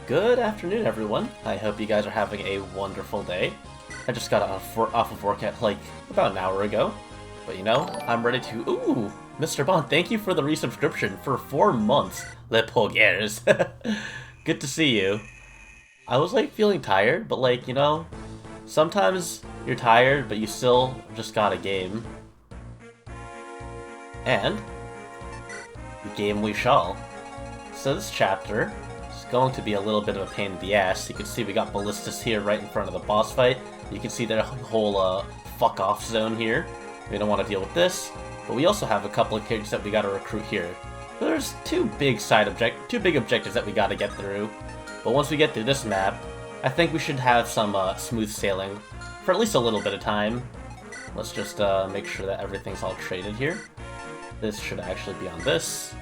Good afternoon, everyone. I hope you guys are having a wonderful day. I just got off of work at like about an hour ago, but you know, I'm ready to. Ooh, Mr. Bond, thank you for the resubscription for 4 months. Le Poggers. Good to see you. I was like feeling tired, but like, you know, sometimes you're tired, but you still just got a game. And game we shall. So this chapter is going to be a little bit of a pain in the ass. You can see we got ballistas here right in front of the boss fight. You can see their whole fuck off zone here. We don't want to deal with this, but we also have a couple of characters that we got to recruit here. There's two big objectives that we got to get through. But once we get through this map, I think we should have some smooth sailing for at least a little bit of time. Let's just make sure that everything's all traded here. This should actually be on this,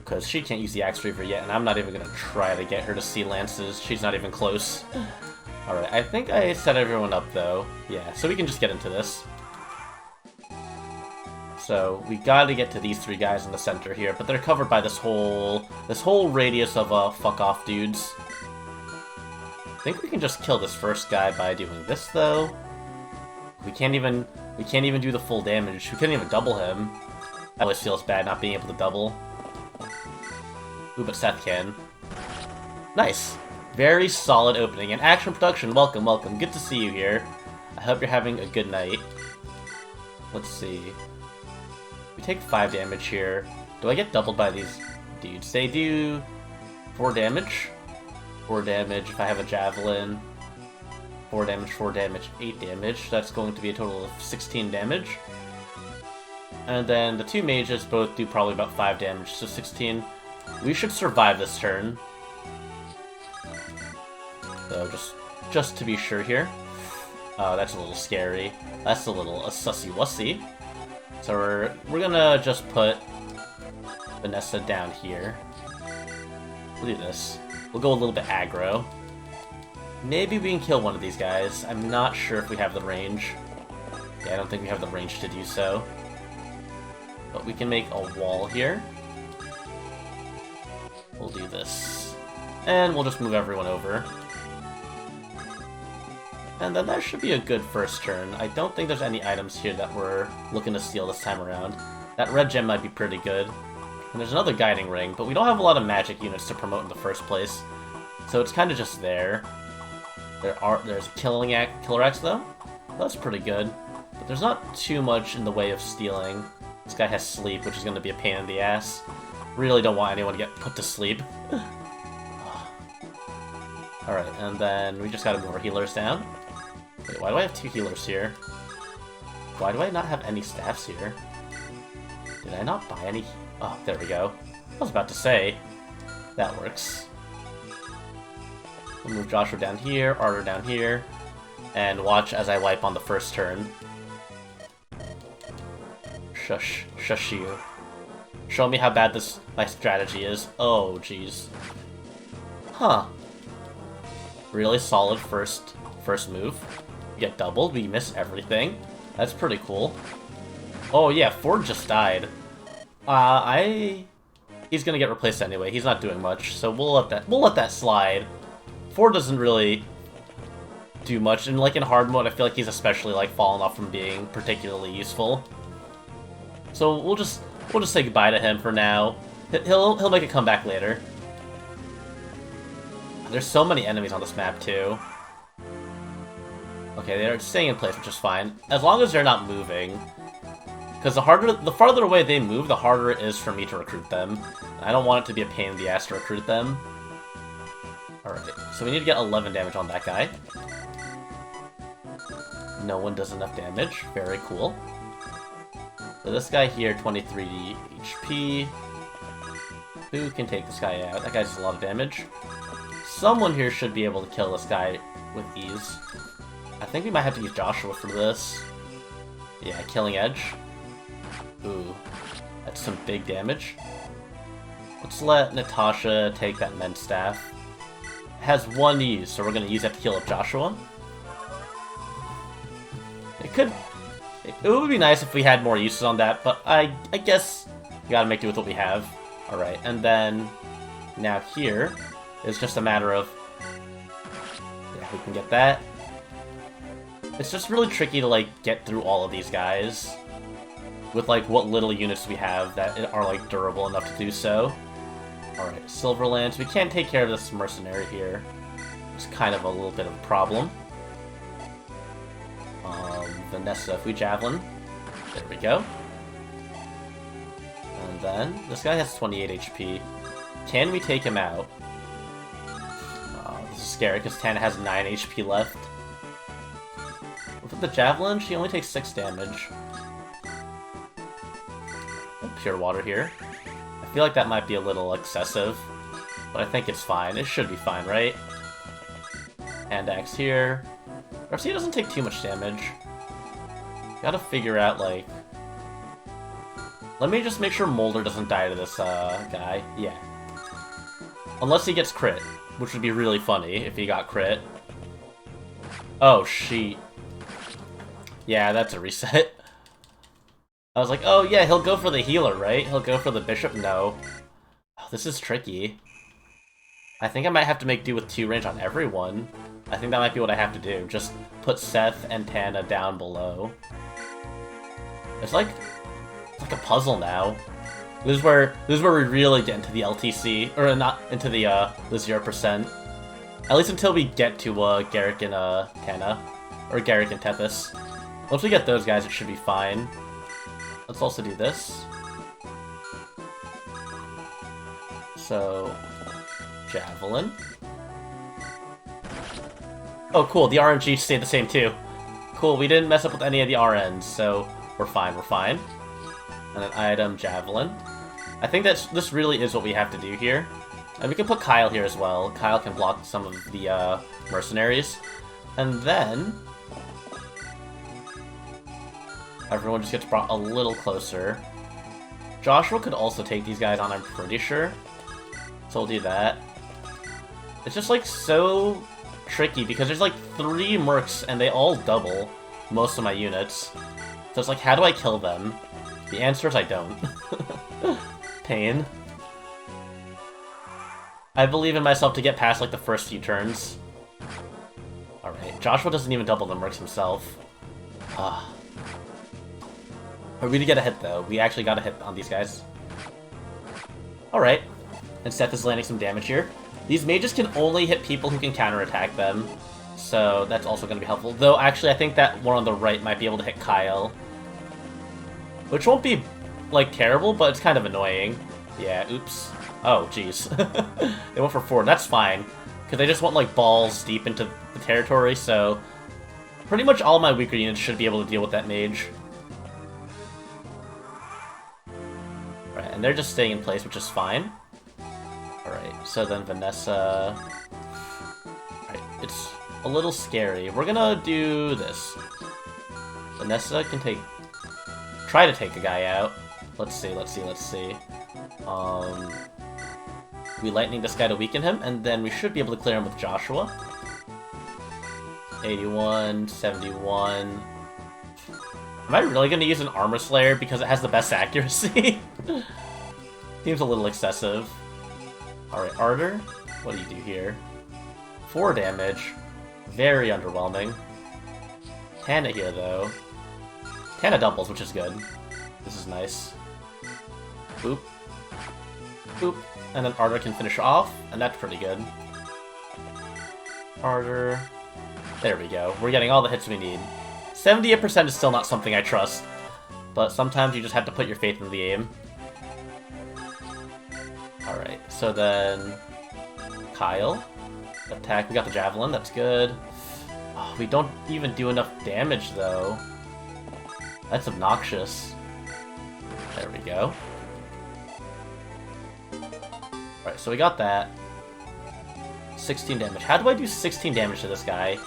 because she can't use the Axe Reaver yet, and I'm not even going to try to get her to see lances. She's not even close. Alright, I think I set everyone up, though. Yeah, so we can just get into this. So, we gotta get to these three guys in the center here, but they're covered by this whole radius of fuck-off dudes. I think we can just kill this first guy by doing this, though. We can't even do the full damage. We couldn't even double him. That always feels bad not being able to double. Ooh, but Seth can. Nice. Very solid opening. And Action Production, welcome, welcome. Good to see you here. I hope you're having a good night. Let's see. We take 5 damage here. Do I get doubled by these dudes? They do 4 damage. 4 damage if I have a javelin. 4 damage, 8 damage. That's going to be a total of 16 damage. And then the two mages both do probably about 5 damage, so 16. We should survive this turn. So just to be sure here. Oh, that's a little scary. That's a little sussy-wussy. So we're gonna just put Vanessa down here. We'll do this. We'll go a little bit aggro. Maybe we can kill one of these guys. I'm not sure if we have the range. Yeah, I don't think we have the range to do so. But we can make a wall here. We'll do this. And we'll just move everyone over. And then that should be a good first turn. I don't think there's any items here that we're looking to steal this time around. That red gem might be pretty good. And there's another guiding ring, but we don't have a lot of magic units to promote in the first place. So it's kind of just there. There's a killer axe though. That's pretty good. But there's not too much in the way of stealing. This guy has sleep, which is going to be a pain in the ass. Really don't want anyone to get put to sleep. Alright, and then we just gotta move our healers down. Wait, why do I have 2 healers here? Why do I not have any staffs here? Did I not buy any? Oh, there we go. I was about to say. That works. We'll move Joshua down here, Arter down here, and watch as I wipe on the first turn. Shush. Shush you. Show me how bad my strategy is. Oh, jeez. Huh. Really solid first move. We get doubled, we miss everything. That's pretty cool. Oh yeah, Ford just died. He's gonna get replaced anyway. He's not doing much, so we'll let that slide. Ford doesn't really do much, and like in hard mode, I feel like he's especially like fallen off from being particularly useful. So we'll just say goodbye to him for now. He'll make a comeback later. There's so many enemies on this map too. Okay, they're staying in place, which is fine. As long as they're not moving. Because the farther away they move, the harder it is for me to recruit them. I don't want it to be a pain in the ass to recruit them. Alright, so we need to get 11 damage on that guy. No one does enough damage. Very cool. So this guy here, 23 HP. Who can take this guy out? That guy does a lot of damage. Someone here should be able to kill this guy with ease. I think we might have to use Joshua for this. Yeah, Killing Edge. Ooh, that's some big damage. Let's let Natasha take that Mend Staff. It has 1 use, so we're going to use that to heal up Joshua. It would be nice if we had more uses on that, but I guess we gotta make do with what we have. Alright, and then now here, It's just a matter of... Yeah, we can get that. It's just really tricky to, like, get through all of these guys with, like, what little units we have that are, like, durable enough to do so. Alright, Silverlands. We can't take care of this mercenary here. It's kind of a little bit of a problem. Vanessa, if we Javelin. There we go. And then, this guy has 28 HP. Can we take him out? This is scary, because Tana has 9 HP left. With the Javelin, she only takes 6 damage. Pure Water here. I feel like that might be a little excessive, but I think it's fine. It should be fine, right? Hand Axe here. Garcia doesn't take too much damage. Gotta figure out, like... Let me just make sure Molder doesn't die to this guy. Yeah. Unless he gets crit, which would be really funny if he got crit. Oh, sheet. Yeah, that's a reset. I was like, oh yeah, he'll go for the healer, right? He'll go for the bishop? No. Oh, this is tricky. I think I might have to make do with 2 range on everyone. I think that might be what I have to do. Just put Seth and Tana down below. It's like a puzzle now. This is where we really get into the LTC, or not into the 0%. At least until we get to gerik and Tana, or gerik and Tethys. Once we get those guys, it should be fine. Let's also do this. So, Javelin. Oh, cool. The RNG stayed the same too. Cool. We didn't mess up with any of the RNs, so we're fine. We're fine. And an item, Javelin. I think this really is what we have to do here. And we can put Kyle here as well. Kyle can block some of the mercenaries. And then... everyone just gets brought a little closer. Joshua could also take these guys on, I'm pretty sure. So we'll do that. It's just, like, so tricky, because there's, like, 3 mercs, and they all double most of my units. So it's like, how do I kill them? The answer is I don't. Pain. I believe in myself to get past, like, the first few turns. Alright, Joshua doesn't even double the mercs himself. Are we to get a hit, though? We actually got a hit on these guys. Alright. And Seth is landing some damage here. These mages can only hit people who can counterattack them, so that's also going to be helpful. Though, actually, I think that one on the right might be able to hit Kyle. Which won't be, like, terrible, but it's kind of annoying. Yeah, oops. Oh, jeez. They went for 4. That's fine, because they just want, like, balls deep into the territory, so... pretty much all my weaker units should be able to deal with that mage. Alright, and they're just staying in place, which is fine. Alright, so then Vanessa... Alright, it's a little scary. We're gonna do this. Vanessa can try to take a guy out. Let's see. We lightning this guy to weaken him, and then we should be able to clear him with Joshua. 81, 71... Am I really gonna use an Armor Slayer because it has the best accuracy? Seems a little excessive. Alright, Ardor, what do you do here? 4 damage. Very underwhelming. Tana here, though. Tana doubles, which is good. This is nice. Boop. Boop. And then Ardor can finish off, and that's pretty good. Ardor. There we go. We're getting all the hits we need. 78% is still not something I trust, but sometimes you just have to put your faith in the aim. Alright, so then... Kyle. Attack. We got the Javelin, that's good. Oh, we don't even do enough damage, though. That's obnoxious. There we go. Alright, so we got that. 16 damage. How do I do 16 damage to this guy?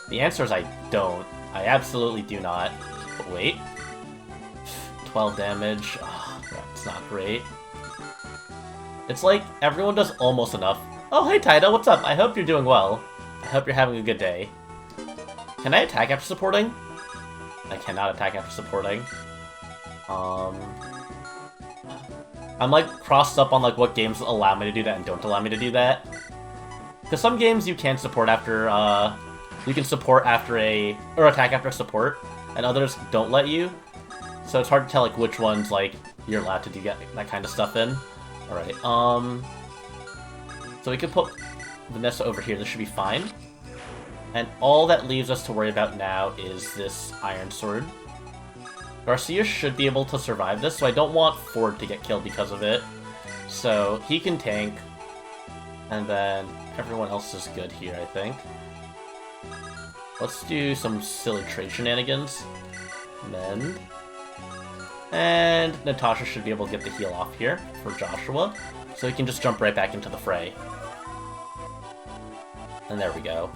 The answer is I don't. I absolutely do not. But wait. 12 damage. Oh, that's not great. It's like, everyone does almost enough. Oh, hey Taito, what's up? I hope you're doing well. I hope you're having a good day. Can I attack after supporting? I cannot attack after supporting. I'm like crossed up on like what games allow me to do that and don't allow me to do that. Because some games you can support after, you can support after or attack after support, and others don't let you. So it's hard to tell, like, which ones, like, you're allowed to do that kind of stuff in. Alright, so we can put Vanessa over here, this should be fine. And all that leaves us to worry about now is this Iron Sword. Garcia should be able to survive this, so I don't want Ford to get killed because of it. So he can tank, and then everyone else is good here, I think. Let's do some silly trade shenanigans. Mend. And Natasha should be able to get the heal off here for Joshua, so he can just jump right back into the fray. And there we go.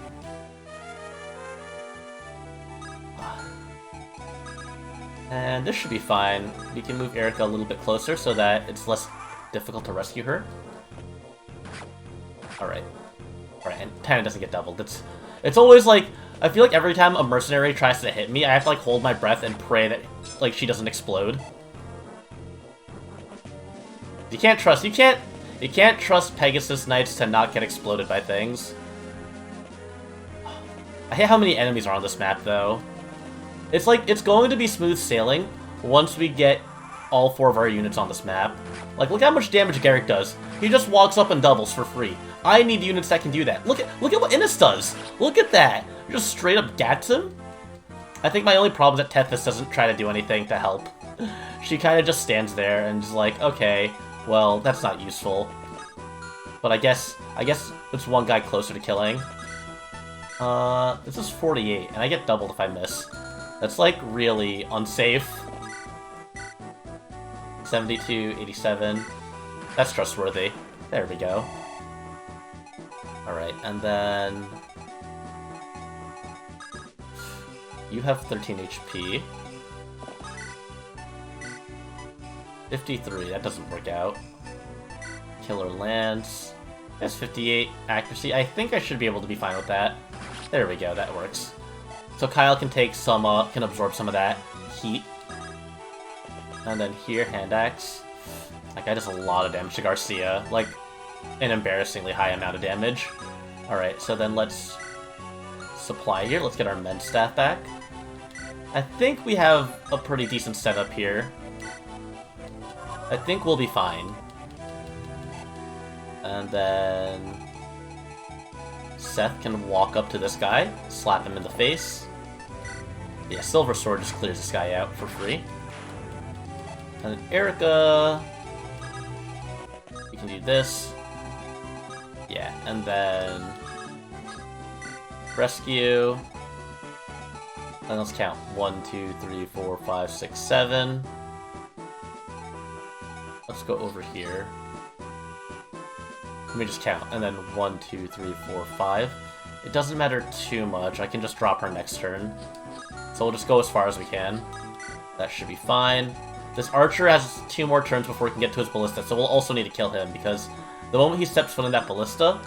And this should be fine. We can move Erica a little bit closer so that it's less difficult to rescue her. Alright. Alright, and Tana doesn't get doubled. It's always like, I feel like every time a mercenary tries to hit me, I have to like hold my breath and pray that like she doesn't explode. You can't trust Pegasus Knights to not get exploded by things. I hate how many enemies are on this map though. It's like, it's going to be smooth sailing once we get all 4 of our units on this map. Like, look how much damage Gerik does. He just walks up and doubles for free. I need units that can do that. Look at what Innis does. Look at that. Just straight up gats him. I think my only problem is that Tethys doesn't try to do anything to help. She kind of just stands there and is like, okay, well, that's not useful. But I guess it's one guy closer to killing. This is 48, and I get doubled if I miss. That's, like, really unsafe. 72, 87. That's trustworthy. There we go. Alright, and then... You have 13 HP. 53, that doesn't work out. Killer Lance. That's 58 accuracy. I think I should be able to be fine with that. There we go, that works. So Kyle can take some, can absorb some of that heat. And then here, Hand Axe. That guy does a lot of damage to Garcia. Like, an embarrassingly high amount of damage. Alright, so then let's supply here. Let's get our Med Staff back. I think we have a pretty decent setup here. I think we'll be fine. And then... Seth can walk up to this guy, slap him in the face. Yeah, Silver Sword just clears this guy out for free. And then Erica... We can do this. Yeah, and then... Rescue. And let's count. 1, 2, 3, 4, 5, 6, 7. Let's go over here. Let me just count. And then 1, 2, 3, 4, 5. It doesn't matter too much. I can just drop her next turn. So we'll just go as far as we can. That should be fine. This archer has 2 more turns before he can get to his ballista, so we'll also need to kill him, because the moment he steps foot in that ballista,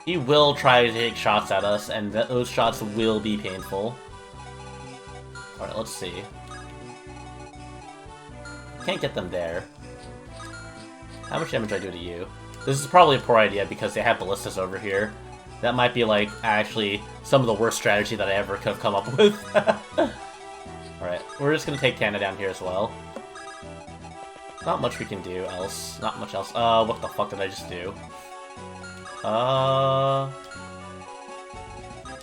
he will try to take shots at us, and those shots will be painful. Alright, let's see. Can't get them there. How much damage do I do to you? This is probably a poor idea because they have ballistas over here. That might be, like, actually some of the worst strategy that I ever could have come up with. Alright, we're just gonna take Tana down here as well. Not much we can do else. Not much else. What the fuck did I just do?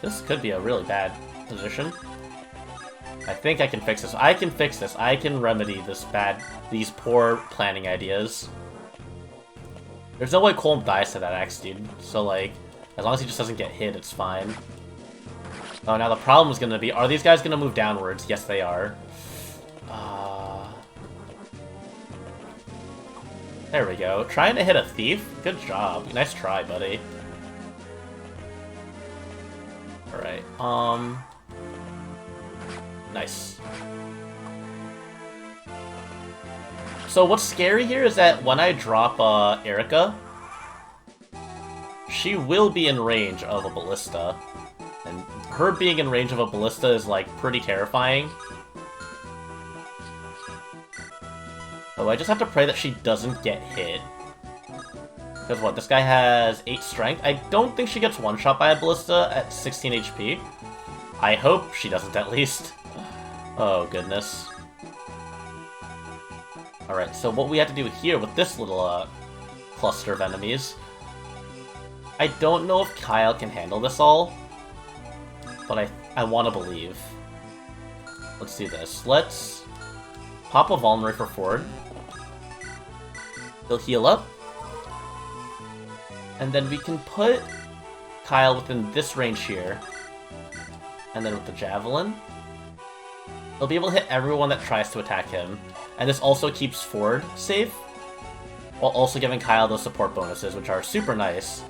This could be a really bad position. I think I can fix this. I can fix this. I can remedy these poor planning ideas. There's no way Colm dies to that axe, dude. So, like, as long as he just doesn't get hit, it's fine. Oh, now the problem is going to be, are these guys going to move downwards? Yes, they are. There we go. Trying to hit a thief? Good job. Nice try, buddy. Alright, nice. So what's scary here is that when I drop, Erica, she will be in range of a ballista. And her being in range of a ballista is, like, pretty terrifying. Oh, I just have to pray that she doesn't get hit. Because what, this guy has 8 strength? I don't think she gets one-shot by a ballista at 16 HP. I hope she doesn't, at least. Oh, goodness. Alright, so what we have to do here with this little, cluster of enemies... I don't know if Kyle can handle this all, but I want to believe. Let's do this. Let's pop a vulnerary for Ford. He'll heal up. And then we can put Kyle within this range here. And then with the Javelin, he'll be able to hit everyone that tries to attack him. And this also keeps Ford safe, while also giving Kyle those support bonuses, which are super nice.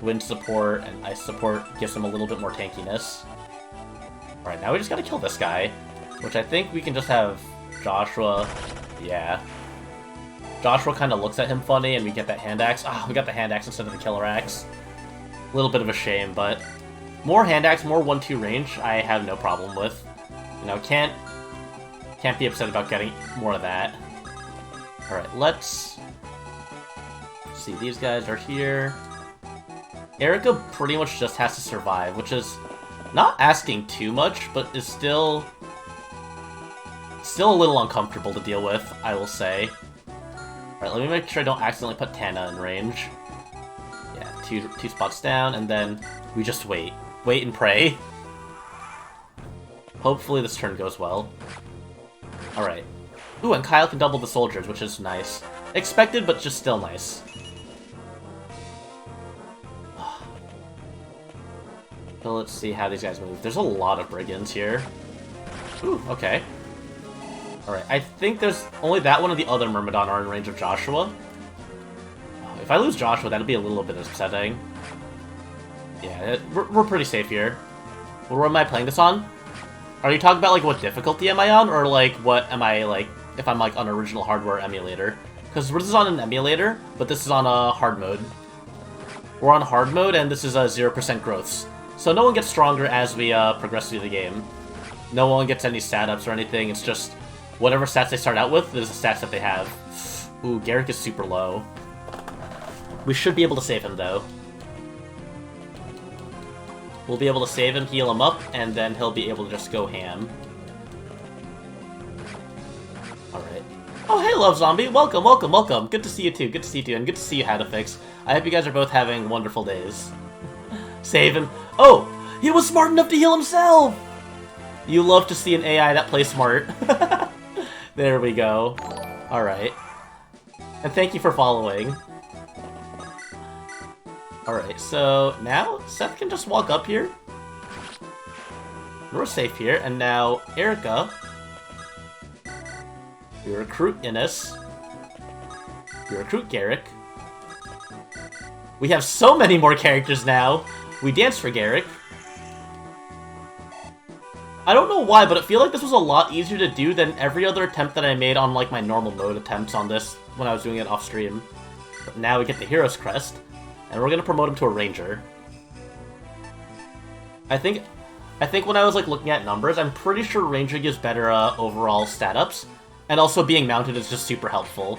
Wind support and ice support gives him a little bit more tankiness. Alright, now we just gotta kill this guy, which I think we can just have Joshua... Yeah. Joshua kind of looks at him funny, and we get that hand axe. Ah, we got the hand axe instead of the killer axe. A little bit of a shame, but more hand axe, more 1-2 range, I have no problem with. You know, can't be upset about getting more of that. Alright, let's see. These guys are here. Erica pretty much just has to survive, which is not asking too much, but is still a little uncomfortable to deal with, I will say. Alright, let me make sure I don't accidentally put Tana in range. Yeah, two spots down, and then we just wait. Wait and pray. Hopefully this turn goes well. Alright. Ooh, and Kyle can double the soldiers, which is nice. Expected, but just still nice. So let's see how these guys move. There's a lot of brigands here. Ooh, okay. Alright, I think there's only that one and the other Myrmidon are in range of Joshua. If I lose Joshua, that'll be a little bit upsetting. Yeah, we're pretty safe here. What am I playing this on? Are you talking about, like, what difficulty am I on? Or, like, what am I, like, if I'm, like, on original hardware emulator? Because this is on an emulator, but this is on a hard mode. We're on hard mode, and this is a 0% growths. So no one gets stronger as we progress through the game. No one gets any stat ups or anything, it's just whatever stats they start out with is the stats that they have. Ooh, Gerik is super low. We should be able to save him, though. We'll be able to save him, heal him up, and then he'll be able to just go ham. Alright. Oh, hey, Love Zombie! Welcome, welcome, welcome! Good to see you too, good to see you too, and good to see you, Hadafix. I hope you guys are both having wonderful days. Save him. Oh! He was smart enough to heal himself! You love to see an AI that plays smart. There we go. Alright. And thank you for following. Alright, so now Seth can just walk up here. We're safe here, and now Erica. We recruit Innes. We recruit Gerik. We have so many more characters now. We dance for Gerik. I don't know why, but I feel like this was a lot easier to do than every other attempt that I made on, like, my normal mode attempts on this when I was doing it off stream. But now we get the Hero's Crest, and we're gonna promote him to a Ranger. I think when I was, like, looking at numbers, I'm pretty sure Ranger gives better overall stat ups, and also being mounted is just super helpful.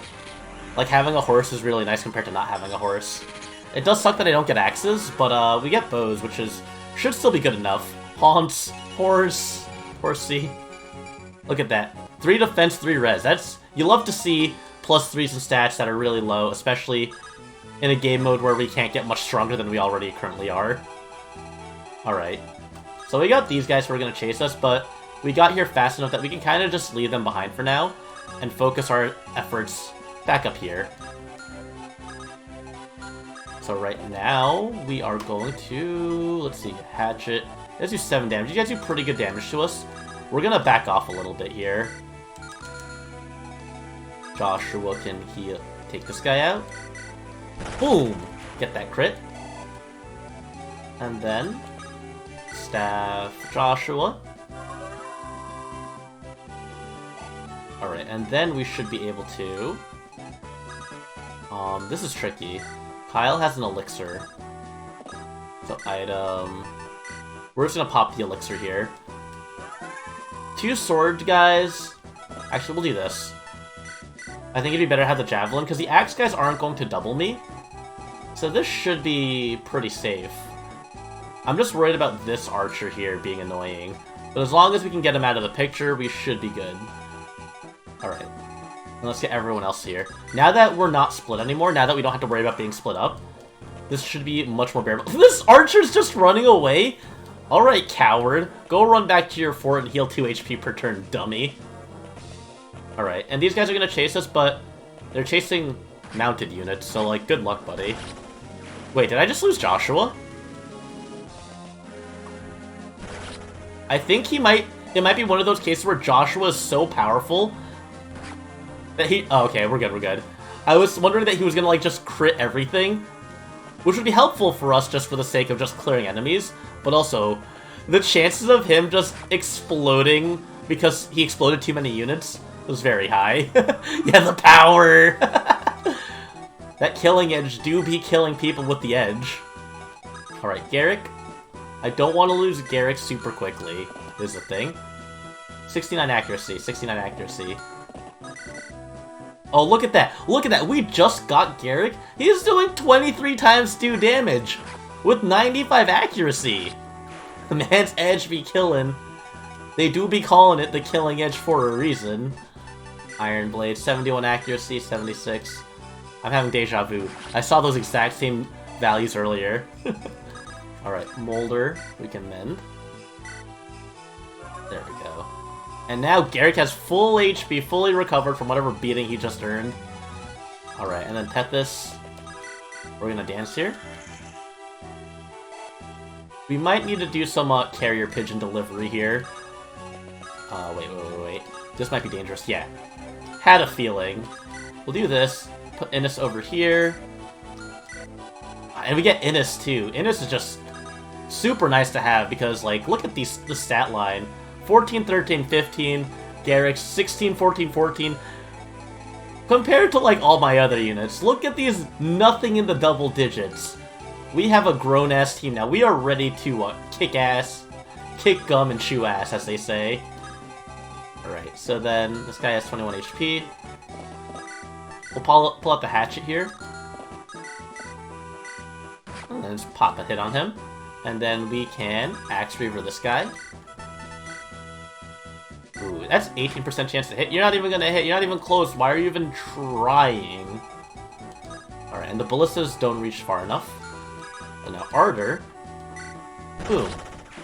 Like, having a horse is really nice compared to not having a horse. It does suck that I don't get axes, but we get bows, which should still be good enough. Haunts, horse, horsey. Look at that. 3 defense, 3 res. You love to see +3s in stats that are really low, especially in a game mode where we can't get much stronger than we already currently are. Alright. So we got these guys who are going to chase us, but we got here fast enough that we can kind of just leave them behind for now and focus our efforts back up here. So right now, we are going to, let's see, hatchet. You guys do 7 damage. You guys do pretty good damage to us. We're gonna back off a little bit here. Joshua can take this guy out. Boom! Get that crit. And then, staff Joshua. Alright, and then we should be able to... this is tricky. Kyle has an elixir. So item... We're just gonna pop the elixir here. 2 sword guys... Actually, we'll do this. I think it'd be better to have the javelin, because the axe guys aren't going to double me. So this should be pretty safe. I'm just worried about this archer here being annoying. But as long as we can get him out of the picture, we should be good. Alright. Let's get everyone else here. Now that we're not split anymore, now that we don't have to worry about being split up, this should be much more bearable. This archer's just running away? Alright, coward. Go run back to your fort and heal 2 HP per turn, dummy. Alright, and these guys are gonna chase us, but they're chasing mounted units, so, like, good luck, buddy. Wait, did I just lose Joshua? I think it might be one of those cases where Joshua is so powerful that he... Oh, okay, we're good. I was wondering that he was gonna, like, just crit everything, which would be helpful for us just for the sake of just clearing enemies, but also, the chances of him just exploding because he exploded too many units was very high. Yeah, the power! That killing edge do be killing people with the edge. Alright, Gerik. I don't want to lose Gerik super quickly, is the thing. 69 accuracy, 69 accuracy. Oh, look at that! Look at that! We just got Gerik! He's doing 23 times 2 damage! With 95 accuracy! The man's edge be killing. They do be calling it the killing edge for a reason. Iron Blade, 71 accuracy, 76. I'm having deja vu. I saw those exact same values earlier. Alright, Molder, we can mend. There we go. And now Gerik has full HP, fully recovered from whatever beating he just earned. Alright, and then Tethys. We're gonna dance here. We might need to do some carrier pigeon delivery here. Wait. This might be dangerous. Yeah. Had a feeling. We'll do this. Put Innis over here. And we get Innis too. Innis is just super nice to have because, like, look at the stat line. 14, 13, 15. Gerik, 16, 14, 14. Compared to, like, all my other units, look at these nothing in the double digits. We have a grown-ass team now. We are ready to kick ass, kick gum, and chew ass, as they say. Alright, so then this guy has 21 HP. We'll pull out the hatchet here. And then just pop a hit on him. And then we can Axe Reaver this guy. Ooh, that's 18% chance to hit. You're not even gonna hit. You're not even close. Why are you even trying? Alright, and the ballistas don't reach far enough. And now Ardor. Boom.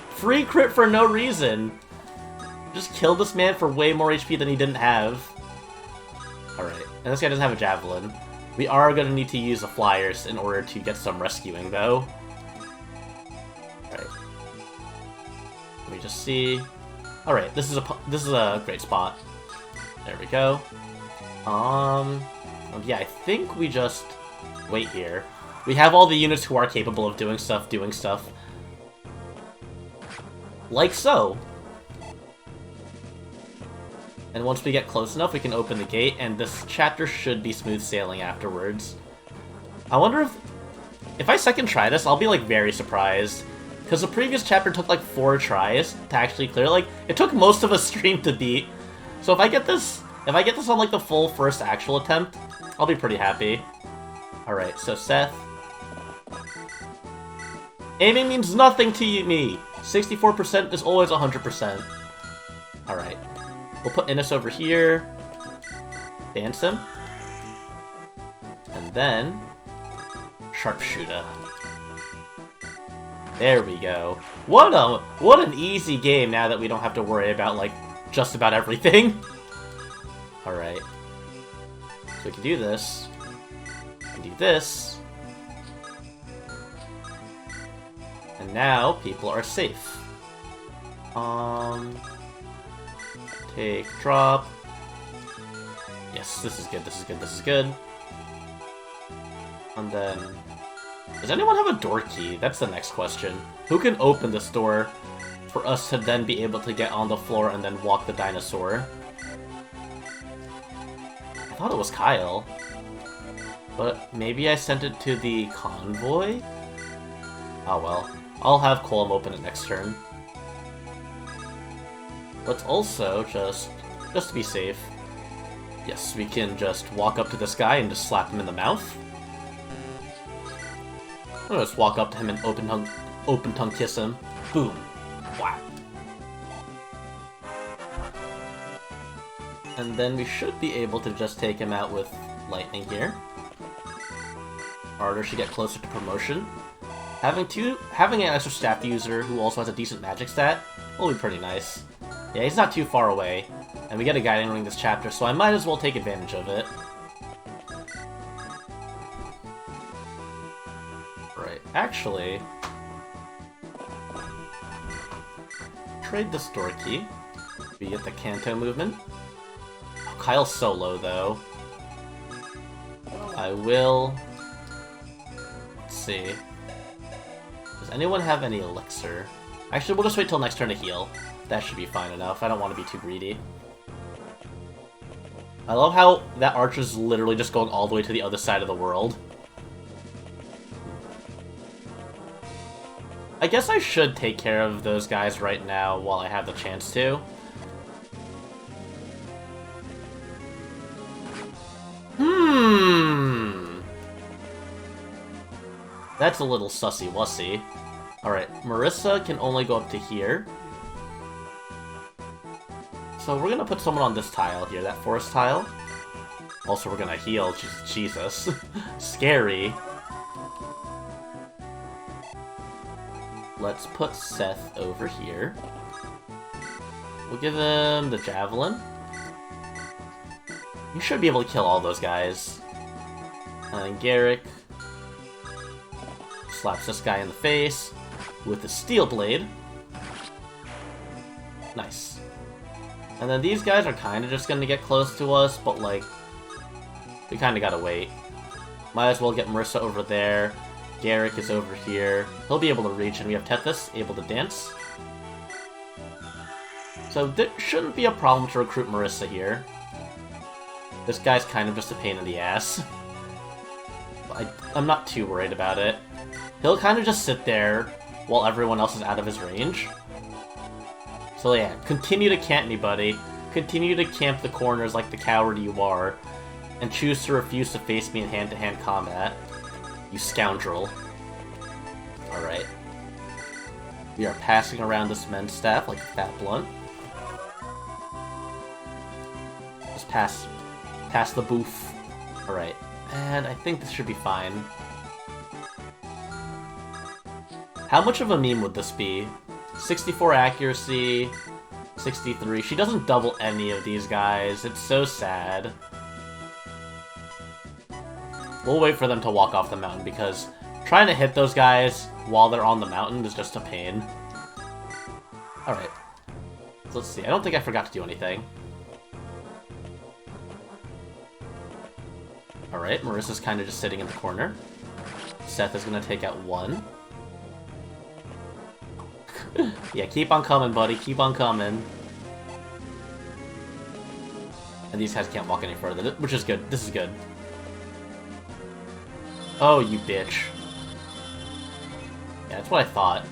Free crit for no reason. Just killed this man for way more HP than he didn't have. Alright, and this guy doesn't have a javelin. We are going to need to use the flyers in order to get some rescuing, though. Alright. Let me just see. Alright, this is a great spot. There we go. Yeah, I think we just wait here. We have all the units who are capable of doing stuff. Like so. And once we get close enough, we can open the gate, and this chapter should be smooth sailing afterwards. I wonder if I second try this, I'll be, like, very surprised. Because the previous chapter took, like, 4 tries to actually clear. Like, it took most of a stream to beat. So if I get this on, like, the full first actual attempt, I'll be pretty happy. Alright, so Seth. Aiming means nothing to me! 64% is always 100%. Alright. We'll put Innis over here. Dance him. And then... Sharpshooter. There we go. What an easy game now that we don't have to worry about, like, just about everything. Alright. So we can do this. And do this. And now people are safe. Take, drop. Yes, this is good. And then... Does anyone have a door key? That's the next question. Who can open this door for us to then be able to get on the floor and then walk the dinosaur? I thought it was Kyle. But maybe I sent it to the convoy? Oh well. I'll have Colm open it next turn. Let's also just to be safe. Yes, we can just walk up to this guy and just slap him in the mouth. gonna just walk up to him and open tongue kiss him. Boom. Wow. And then we should be able to just take him out with lightning here. Ardor should get closer to promotion. Having an extra staff user who also has a decent magic stat will be pretty nice. Yeah, he's not too far away, and we get a guiding ring this chapter, so I might as well take advantage of it. Right, actually... trade this door key. We get the Kanto movement. Oh, Kyle's so low, though. I will... let's see. Does anyone have any elixir? Actually, we'll just wait till next turn to heal. That should be fine enough. I don't want to be too greedy. I love how that archer's literally just going all the way to the other side of the world. I guess I should take care of those guys right now while I have the chance to. That's a little sussy-wussy. Alright, Marissa can only go up to here. So we're gonna put someone on this tile here, that forest tile. Also, we're gonna heal. Jesus. Scary. Let's put Seth over here. We'll give him the javelin. You should be able to kill all those guys. And Gerik slaps this guy in the face with the steel blade. Nice. And then these guys are kind of just gonna get close to us, but like, we kind of gotta wait. Might as well get Marissa over there. Gerik is over here. He'll be able to reach, and we have Tethys able to dance. So there shouldn't be a problem to recruit Marissa here. This guy's kind of just a pain in the ass. I'm not too worried about it. He'll kind of just sit there while everyone else is out of his range. So yeah, continue to camp me, buddy. Continue to camp the corners like the coward you are, and choose to refuse to face me in hand-to-hand combat. You scoundrel. Alright. We are passing around this men's staff like a fat blunt. Just pass the booth. Alright. And I think this should be fine. How much of a meme would this be? 64 accuracy, 63. She doesn't double any of these guys. It's so sad. We'll wait for them to walk off the mountain, because trying to hit those guys while they're on the mountain is just a pain. Alright. Let's see. I don't think I forgot to do anything. Alright, Marissa's kind of just sitting in the corner. Seth is going to take out one. Yeah, keep on coming, buddy. Keep on coming. And these guys can't walk any further, which is good. This is good. Oh, you bitch. Yeah, that's what I thought.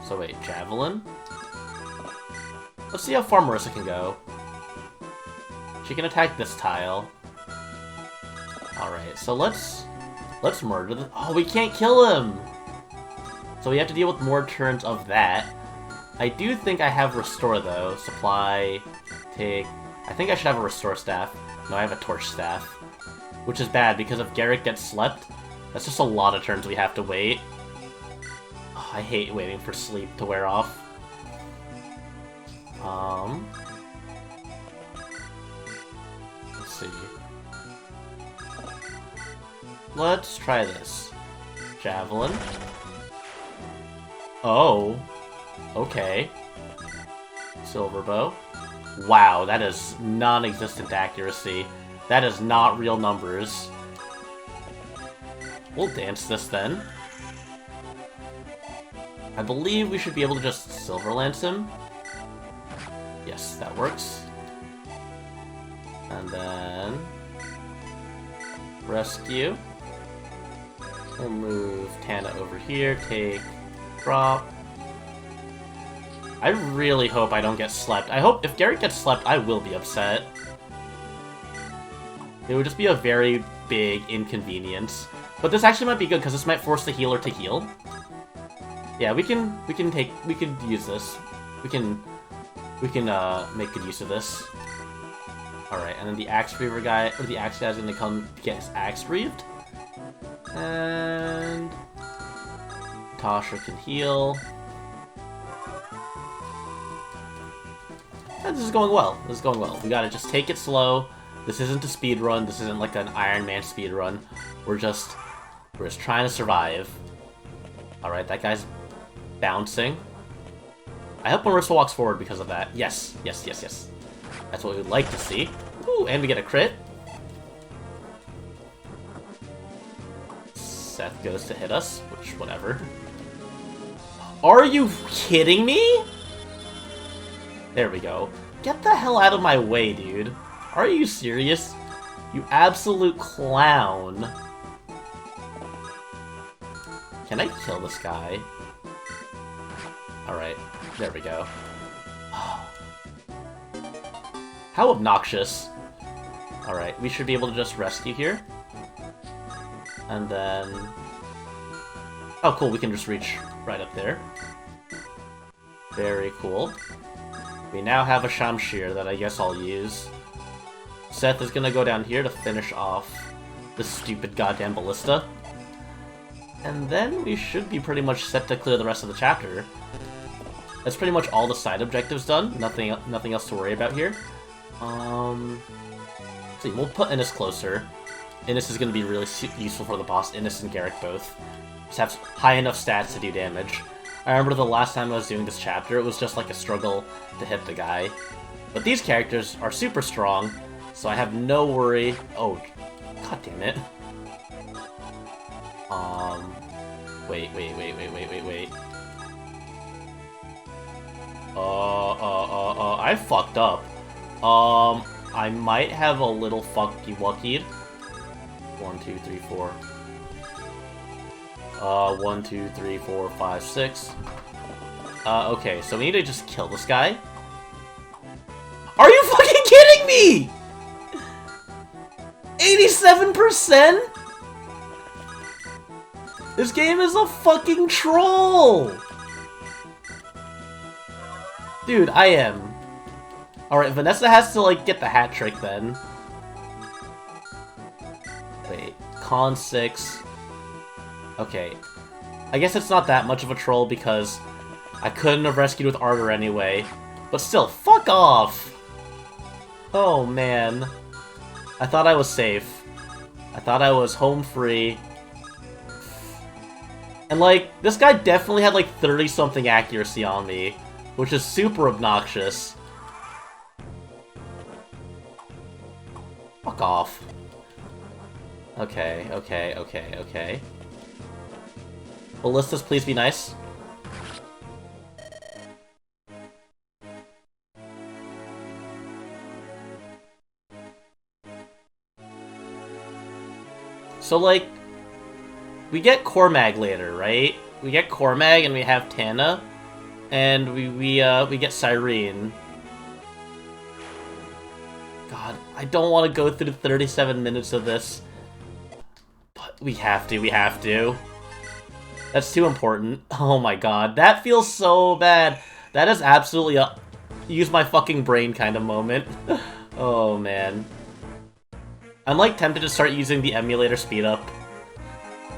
So wait, javelin? Let's see how far Marissa can go. She can attack this tile. Alright, so let's murder the... Oh, we can't kill him! So we have to deal with more turns of that. I do think I have Restore, though. Supply, take... I think I should have a Restore staff. No, I have a Torch staff. Which is bad, because if Gerik gets slept, that's just a lot of turns we have to wait. Oh, I hate waiting for sleep to wear off. Let's see. Let's try this. Javelin. Oh. Okay. Silver bow. Wow, that is non-existent accuracy. That is not real numbers. We'll dance this then. I believe we should be able to just Silver Lance him. Yes, that works. And then... Rescue. We'll move Tana over here, take... Drop. I really hope I don't get slept. I hope if Gerik gets slept, I will be upset. It would just be a very big inconvenience. But this actually might be good, because this might force the healer to heal. Yeah, we could use this. We can make good use of this. Alright, and then the Axe Reaver guy, or the Axe guy's gonna come get his Axe Reaved. And Tasha can heal. And this is going well. This is going well. We gotta just take it slow. This isn't a speed run. This isn't like an Iron Man speed run. We're just trying to survive. Alright, that guy's bouncing. I hope Marissa walks forward because of that. Yes, yes, yes, yes. That's what we would like to see. Ooh, and we get a crit. Seth goes to hit us, which, whatever. Are you kidding me? There we go. Get the hell out of my way, dude. Are you serious? You absolute clown. Can I kill this guy? Alright, there we go. How obnoxious. Alright, we should be able to just rescue here. And then... oh, cool, we can just reach right up there. Very cool. We now have a Shamshir that I guess I'll use. Seth is gonna go down here to finish off this stupid goddamn ballista. And then we should be pretty much set to clear the rest of the chapter. That's pretty much all the side objectives done. Nothing else to worry about here. Let's see, we'll put Innes closer. Innes is going to be really useful for the boss. Innes and Gerik both. Just have high enough stats to do damage. I remember the last time I was doing this chapter, it was just like a struggle to hit the guy. But these characters are super strong, so I have no worry. Oh, god damn it. Wait. I fucked up. I might have a little fucky wuckied. 1, 2, 3, 4. 1, 2, 3, 4, 5, 6. Okay, so we need to just kill this guy. Are you fucking kidding me?! 87%?! This game is a fucking troll! Dude, I am. Alright, Vanessa has to, like, get the hat trick then. Wait, con 6. Okay. I guess it's not that much of a troll because I couldn't have rescued with Ardor anyway. But still, fuck off! Oh, man. I thought I was safe. I thought I was home free. And, like, this guy definitely had, like, 30-something accuracy on me, which is super obnoxious. Fuck off. Okay. Ballistas, please be nice. So, like, we get Cormag later, right? We get Cormag and we have Tana, and we get Cyrene. God, I don't want to go through 37 minutes of this, but we have to. That's too important. Oh my god, that feels so bad. That is absolutely a use my fucking brain kind of moment. Oh man. I'm like tempted to start using the emulator speed up.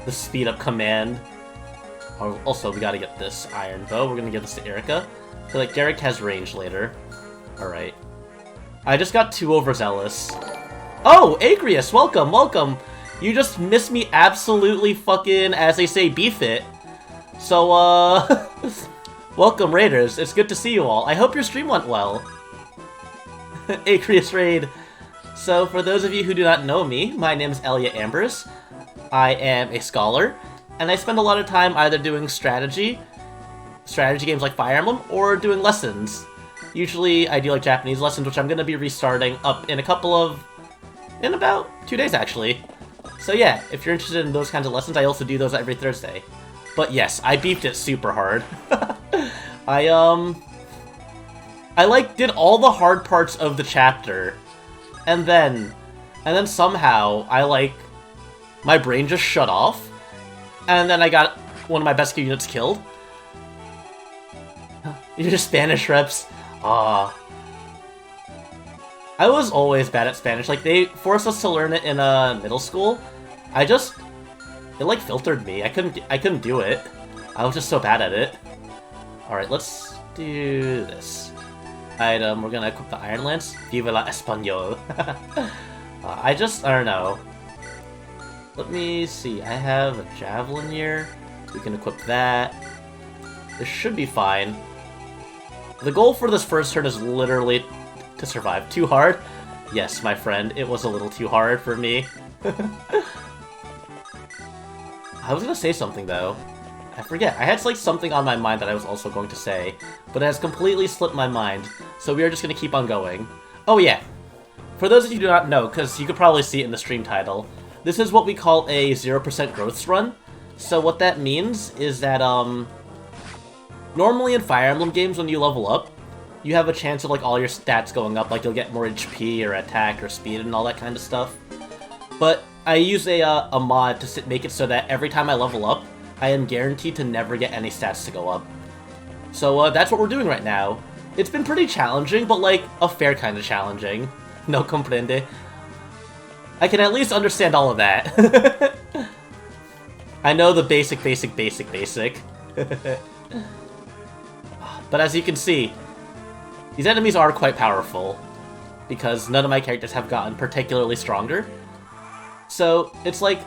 The speed up command. Oh, also, we gotta get this iron bow. We're gonna give this to Erica. So like Gerik has range later. Alright. I just got too overzealous. Oh, Agrius, welcome. You just missed me absolutely fucking, as they say, beef it. So, welcome, Raiders. It's good to see you all. I hope your stream went well. Agrius Raid. So, for those of you who do not know me, my name is Elliot Ambrose. I am a scholar, and I spend a lot of time either doing strategy games like Fire Emblem, or doing lessons. Usually, I do like Japanese lessons, which I'm going to be restarting up in about 2 days, actually. So yeah, if you're interested in those kinds of lessons, I also do those every Thursday. But yes, I beefed it super hard. I like, did all the hard parts of the chapter, and then and then somehow my brain just shut off, and then I got one of my best units killed. You're just Spanish reps. I was always bad at Spanish. Like, they forced us to learn it in middle school. It like filtered me. I couldn't do it. I was just so bad at it. Alright, let's do this. Item, we're gonna equip the Iron Lance. Viva la Español. I don't know. Let me see, I have a Javelin here. We can equip that. This should be fine. The goal for this first turn is literally to survive. Too hard? Yes, my friend, it was a little too hard for me. I was gonna say something, though. I forget. I had like something on my mind that I was also going to say, but it has completely slipped my mind, so we are just gonna keep on going. Oh yeah, for those of you who do not know, because you could probably see it in the stream title, this is what we call a 0% growth run. So what that means is that, normally in Fire Emblem games when you level up, you have a chance of like all your stats going up, like you'll get more HP or attack or speed and all that kind of stuff. But I use a mod to make it so that every time I level up, I am guaranteed to never get any stats to go up. So that's what we're doing right now. It's been pretty challenging, but like a fair kind of challenging. No comprende. I can at least understand all of that. I know the basic. But as you can see, these enemies are quite powerful, because none of my characters have gotten particularly stronger. So it's like,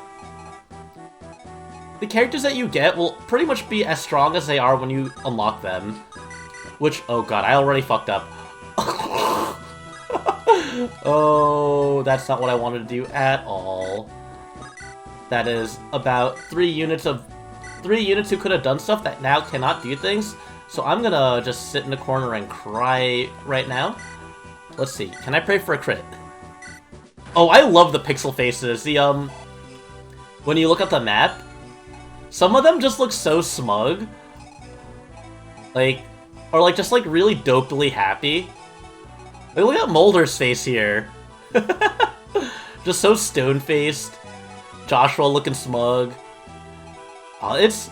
the characters that you get will pretty much be as strong as they are when you unlock them. Which, oh god, I already fucked up. Oh, that's not what I wanted to do at all. That is about 3 units who could have done stuff that now cannot do things. So I'm gonna just sit in the corner and cry right now. Let's see, can I pray for a crit? Oh, I love the pixel faces. When you look at the map, some of them just look so smug. Or like just like really dopely happy. Like, look at Molder's face here. Just so stone-faced. Joshua looking smug. That's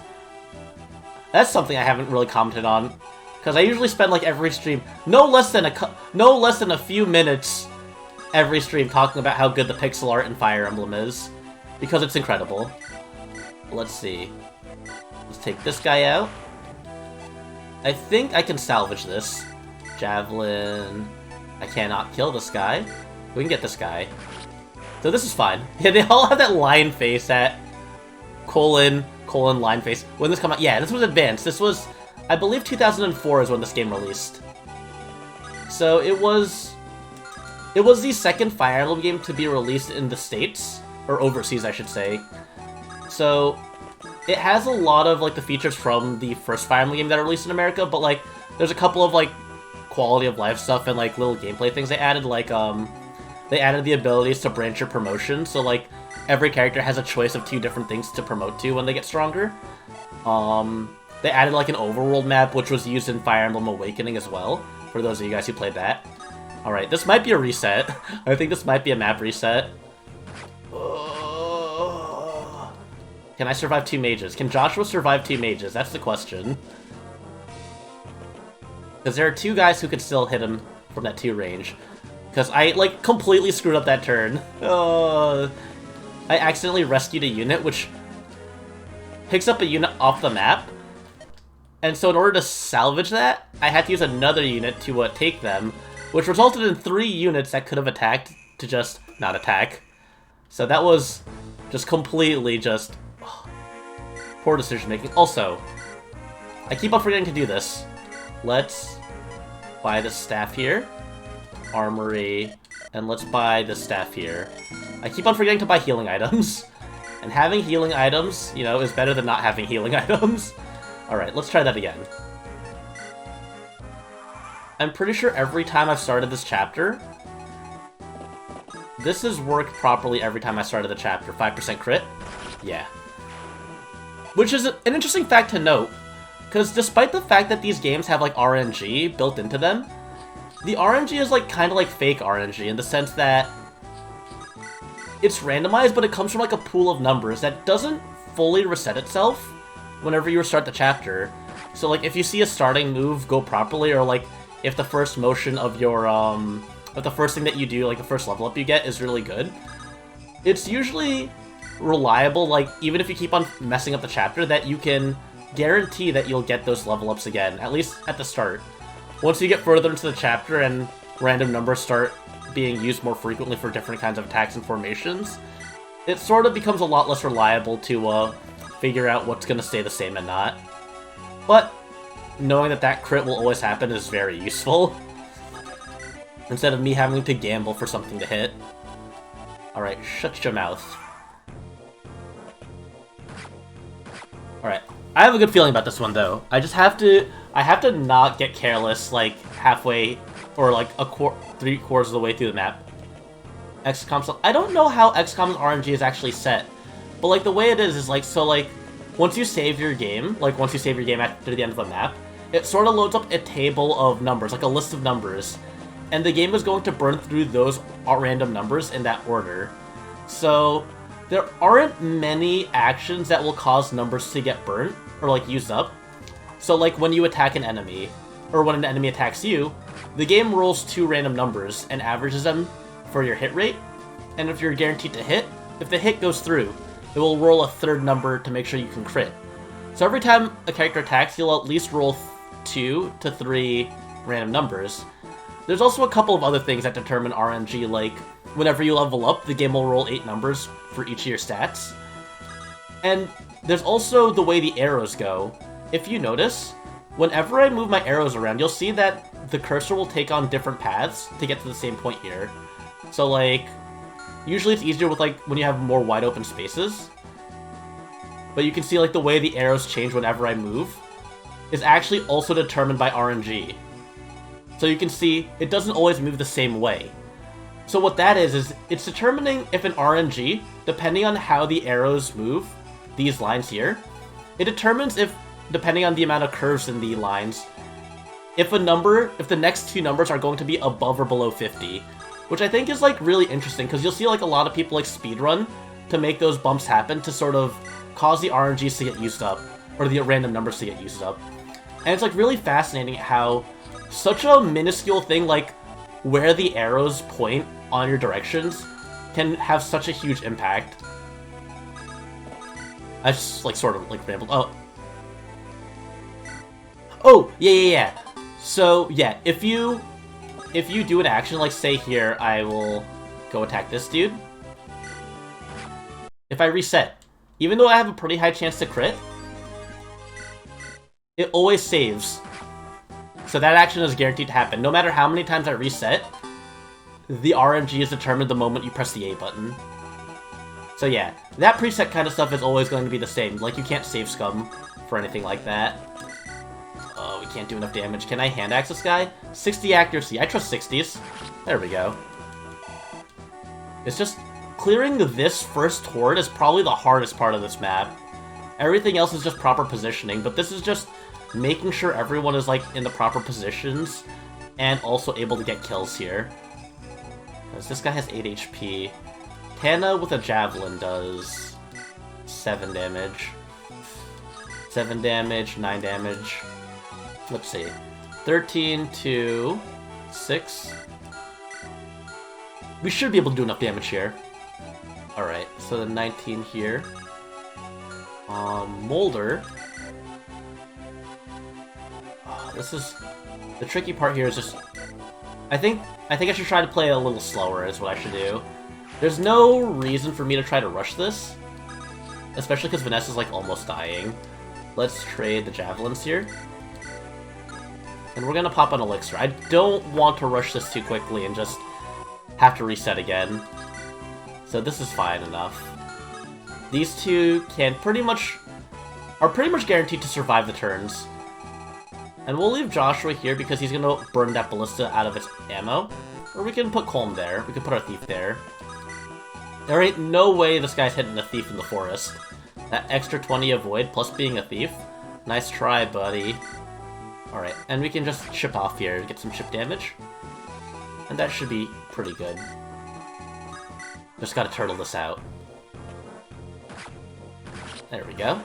something I haven't really commented on, because I usually spend like every stream no less than a few minutes every stream talking about how good the pixel art in Fire Emblem is, because it's incredible. Let's see. Let's take this guy out. I think I can salvage this. Javelin. I cannot kill this guy. We can get this guy. So this is fine. Yeah, they all have that lion face, that colon line face. When this come out, yeah, this was advanced. This was, I believe 2004 is when this game released. So it was the second Fire Emblem game to be released in the States, or overseas, I should say. So it has a lot of like the features from the first Fire Emblem game that are released in America, but like there's a couple of like quality of life stuff and like little gameplay things they added, like they added the abilities to branch your promotion, so like every character has a choice of 2 different things to promote to when they get stronger. They added like an overworld map, which was used in Fire Emblem Awakening as well, for those of you guys who played that. Alright, this might be a reset. I think this might be a map reset. Can I survive 2 mages? Can Joshua survive 2 mages? That's the question. Because there are 2 guys who could still hit him from that 2 range. Because I, like, completely screwed up that turn. I accidentally rescued a unit, which picks up a unit off the map. And so in order to salvage that, I had to use another unit to take them, which resulted in 3 units that could have attacked to just not attack. So that was just completely just poor decision making. Also, I keep on forgetting to do this. Let's buy the staff here, armory, and let's buy the staff here. I keep on forgetting to buy healing items, and having healing items, you know, is better than not having healing items. Alright, let's try that again. I'm pretty sure every time I've started this chapter, this has worked properly every time I started the chapter. 5% crit? Yeah. Which is an interesting fact to note, because despite the fact that these games have like RNG built into them, the RNG is like kind of like fake RNG in the sense that it's randomized, but it comes from like a pool of numbers that doesn't fully reset itself whenever you restart the chapter. So like if you see a starting move go properly, or like if the first motion of your if the first thing that you do, like the first level up you get, is really good, it's usually reliable, like even if you keep on messing up the chapter, that you can guarantee that you'll get those level ups again, at least at the start. Once you get further into the chapter and random numbers start being used more frequently for different kinds of attacks and formations, it sort of becomes a lot less reliable to figure out what's going to stay the same and not. But knowing that that crit will always happen is very useful, instead of me having to gamble for something to hit. Alright, shut your mouth. Alright, I have a good feeling about this one though. I have to not get careless like halfway, or like 3/4 of the way through the map. XCOM, I don't know how XCOM's RNG is actually set, but like the way it is like, so like once you save your game, after the end of the map, it sort of loads up a table of numbers, like a list of numbers, and the game is going to burn through those random numbers in that order. So there aren't many actions that will cause numbers to get burnt or like used up. So like when you attack an enemy, or when an enemy attacks you, the game rolls 2 random numbers and averages them for your hit rate, and if you're guaranteed to hit, if the hit goes through, it will roll a 3rd number to make sure you can crit. So every time a character attacks, you'll at least roll 2 to 3 random numbers. There's also a couple of other things that determine RNG, like whenever you level up, the game will roll 8 numbers for each of your stats. And there's also the way the arrows go. If you notice, whenever I move my arrows around, you'll see that the cursor will take on different paths to get to the same point here. So like, usually it's easier with like when you have more wide open spaces. But you can see like the way the arrows change whenever I move is actually also determined by RNG. So you can see it doesn't always move the same way. So what that is it's determining if an RNG, depending on how the arrows move, these lines here, it determines if, depending on the amount of curves in the lines, if the next 2 numbers are going to be above or below 50. Which I think is like really interesting, because you'll see like a lot of people like speedrun to make those bumps happen to sort of cause the RNGs to get used up, or the random numbers to get used up. And it's like really fascinating how such a minuscule thing like where the arrows point on your directions can have such a huge impact. I just like sort of like rambled. Oh, yeah. So yeah, if you do an action, like say here, I will go attack this dude. If I reset, even though I have a pretty high chance to crit, it always saves. So that action is guaranteed to happen. No matter how many times I reset, the RNG is determined the moment you press the A button. So yeah, that preset kind of stuff is always going to be the same. Like, you can't save scum for anything like that. Oh, we can't do enough damage. Can I hand axe this guy? 60 accuracy. I trust 60s. There we go. It's just clearing this first horde is probably the hardest part of this map. Everything else is just proper positioning, but this is just making sure everyone is like in the proper positions and also able to get kills here. Because this guy has 8 HP. Tana with a javelin does 7 damage. 7 damage, 9 damage. Let's see. 13 to 6. We should be able to do enough damage here. Alright, so the 19 here. Molder. Oh, this is... The tricky part here is just... I think I should try to play a little slower is what I should do. There's no reason for me to try to rush this. Especially because Vanessa's like almost dying. Let's trade the javelins here. And we're gonna pop an elixir. I don't want to rush this too quickly and just have to reset again. So this is fine enough. These two are pretty much guaranteed to survive the turns. And we'll leave Joshua here because he's gonna burn that ballista out of its ammo. Or we can put Colm there. We can put our thief there. There ain't no way this guy's hitting a thief in the forest. That extra 20 avoid plus being a thief. Nice try, buddy. Alright, and we can just chip off here to get some chip damage. And that should be pretty good. Just gotta turtle this out. There we go.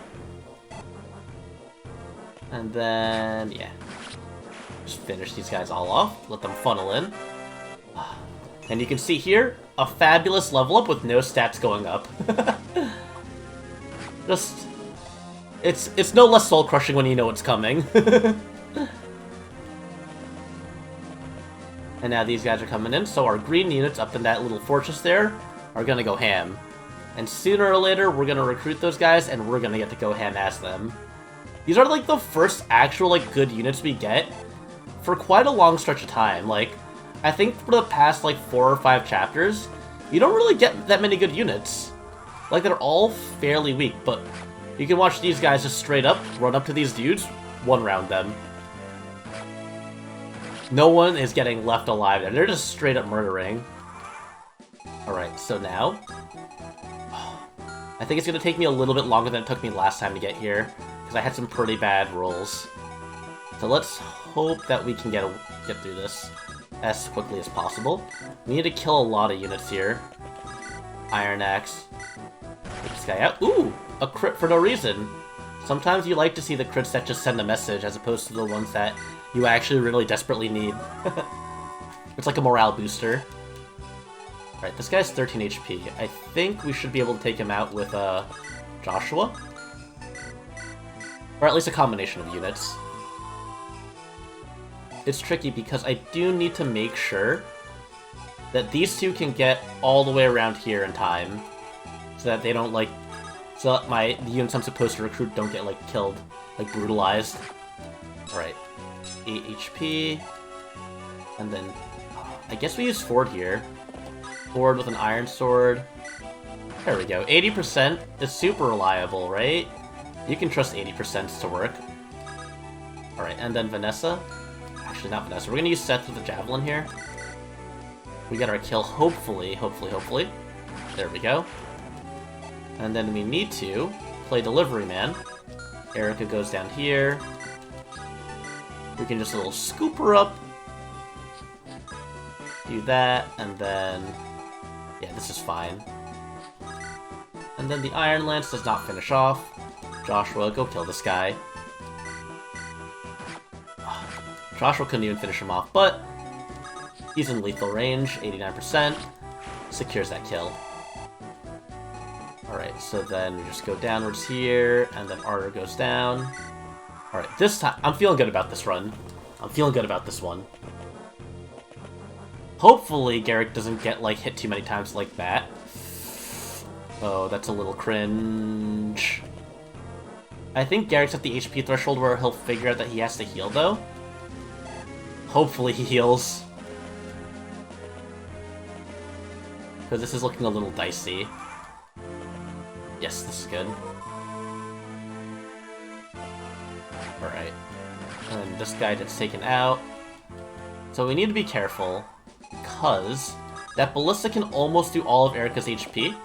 And then, yeah. Just finish these guys all off, let them funnel in. And you can see here, a fabulous level up with no stats going up. Just... It's no less soul-crushing when you know it's coming. And now these guys are coming in, so our green units up in that little fortress there are gonna go ham. And sooner or later, we're gonna recruit those guys, and we're gonna get to go ham as them. These are, like, the first actual, like, good units we get for quite a long stretch of time. Like, I think for the past, like, 4 or 5 chapters, you don't really get that many good units. Like, they're all fairly weak, but you can watch these guys just straight up run up to these dudes, one-round them. No one is getting left alive there. They're just straight up murdering. Alright, so now... I think it's going to take me a little bit longer than it took me last time to get here, because I had some pretty bad rolls. So let's hope that we can get through this as quickly as possible. We need to kill a lot of units here. Iron Axe. Take this guy out. Ooh! A crit for no reason! Sometimes you like to see the crits that just send a message, as opposed to the ones that you actually really desperately need. It's like a morale booster. Alright, this guy's 13 HP. I think we should be able to take him out with, Joshua? Or at least a combination of units. It's tricky because I do need to make sure that these two can get all the way around here in time. So that they don't, like... So that the units I'm supposed to recruit don't get, like, killed. Like, brutalized. Alright. 8 HP. And then... I guess we use Ford here. Ford with an iron sword. There we go. 80% is super reliable, right? You can trust 80% to work. Alright, and then Vanessa. Actually, not Vanessa. We're gonna use Seth with the javelin here. We get our kill, hopefully, hopefully. There we go. And then we need to play Delivery Man. Erica goes down here. We can just a little scoop her up. Do that, and then... Yeah, this is fine. And then the Iron Lance does not finish off. Joshua, go kill this guy. Joshua couldn't even finish him off, but he's in lethal range, 89%. Secures that kill. Alright, so then we just go downwards here, and then Arter goes down. Alright, this time, I'm feeling good about this run. I'm feeling good about this one. Hopefully Gerik doesn't get, like, hit too many times like that. Oh, that's a little cringe. I think Gerik's at the HP threshold where he'll figure out that he has to heal, though. Hopefully he heals. Because this is looking a little dicey. Yes, this is good. Alright. And this guy gets taken out. So we need to be careful, because that ballista can almost do all of Erica's HP.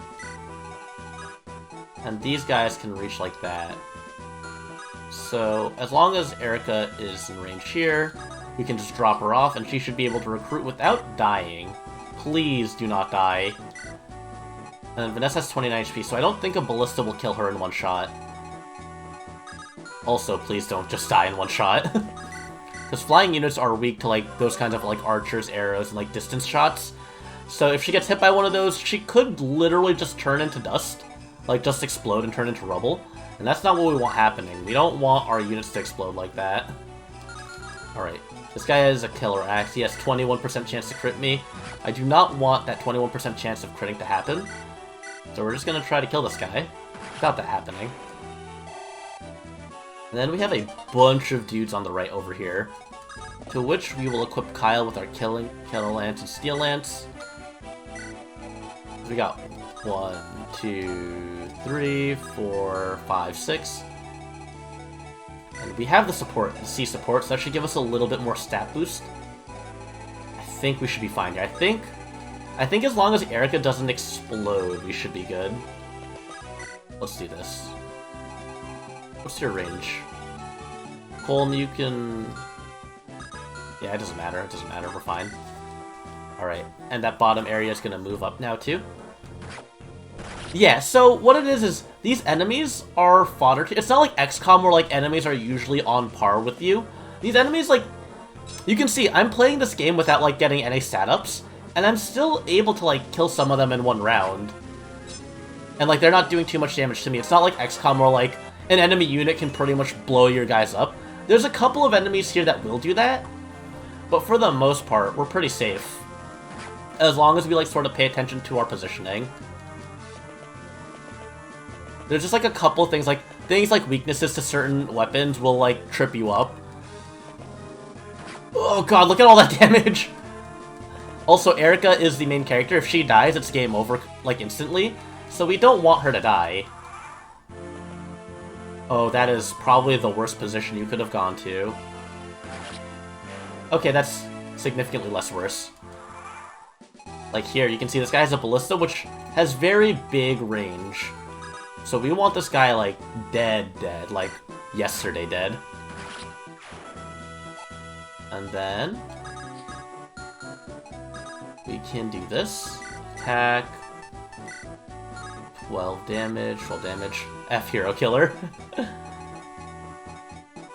And these guys can reach like that. So as long as Erica is in range here, we can just drop her off and she should be able to recruit without dying. Please do not die. And Vanessa has 29 HP, so I don't think a ballista will kill her in one shot. Also, please don't just die in one shot. Because flying units are weak to, like, those kinds of, like, archers, arrows, and, like, distance shots. So if she gets hit by one of those, she could literally just turn into dust. Like, just explode and turn into rubble. And that's not what we want happening. We don't want our units to explode like that. Alright. This guy has a killer axe. He has 21% chance to crit me. I do not want that 21% chance of critting to happen. So we're just gonna try to kill this guy without that happening. And then we have a bunch of dudes on the right over here, to which we will equip Kyle with our Killer Lance and Steel Lance. We got 1, 2, 3, 4, 5, 6. And we have the support, the C support, so that should give us a little bit more stat boost. I think we should be fine here. I think as long as Erica doesn't explode, we should be good. Let's do this. What's your range? Colm, you can... Yeah, it doesn't matter. It doesn't matter. We're fine. Alright. And that bottom area is going to move up now, too. Yeah, so what it is these enemies are fodder. It's not like XCOM where like enemies are usually on par with you. These enemies, like, you can see I'm playing this game without like getting any stat ups, and I'm still able to like kill some of them in one round. And like they're not doing too much damage to me. It's not like XCOM where like an enemy unit can pretty much blow your guys up. There's a couple of enemies here that will do that, but for the most part, we're pretty safe. As long as we like sort of pay attention to our positioning. There's just like a couple things like weaknesses to certain weapons will like trip you up. Oh god, look at all that damage! Also, Erica is the main character. If she dies, it's game over like instantly. So we don't want her to die. Oh, that is probably the worst position you could have gone to. Okay, that's significantly less worse. Like here, you can see this guy has a ballista, which has very big range. So we want this guy, like, dead, like, yesterday dead. And then we can do this. Attack. 12 damage, 12 damage. F hero killer.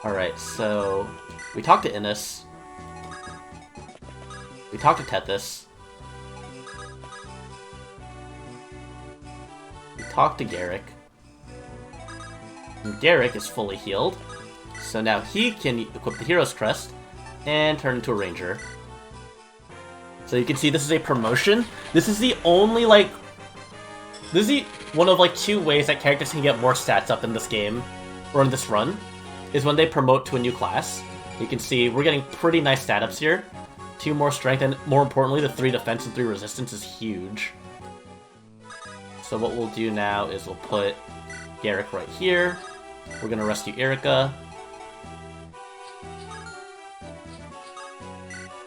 Alright, so we talked to Innes. We talked to Tethys. We talked to Gerik. And Gerik is fully healed. So now he can equip the Hero's Crest and turn into a Ranger. So you can see this is a promotion. This is the only, like... This is the one of, like, 2 ways that characters can get more stats up in this game, or in this run, is when they promote to a new class. You can see we're getting pretty nice stat ups here. 2 more strength, and more importantly, the 3 defense and 3 resistance is huge. So what we'll do now is we'll put Gerik right here. We're gonna rescue Erica.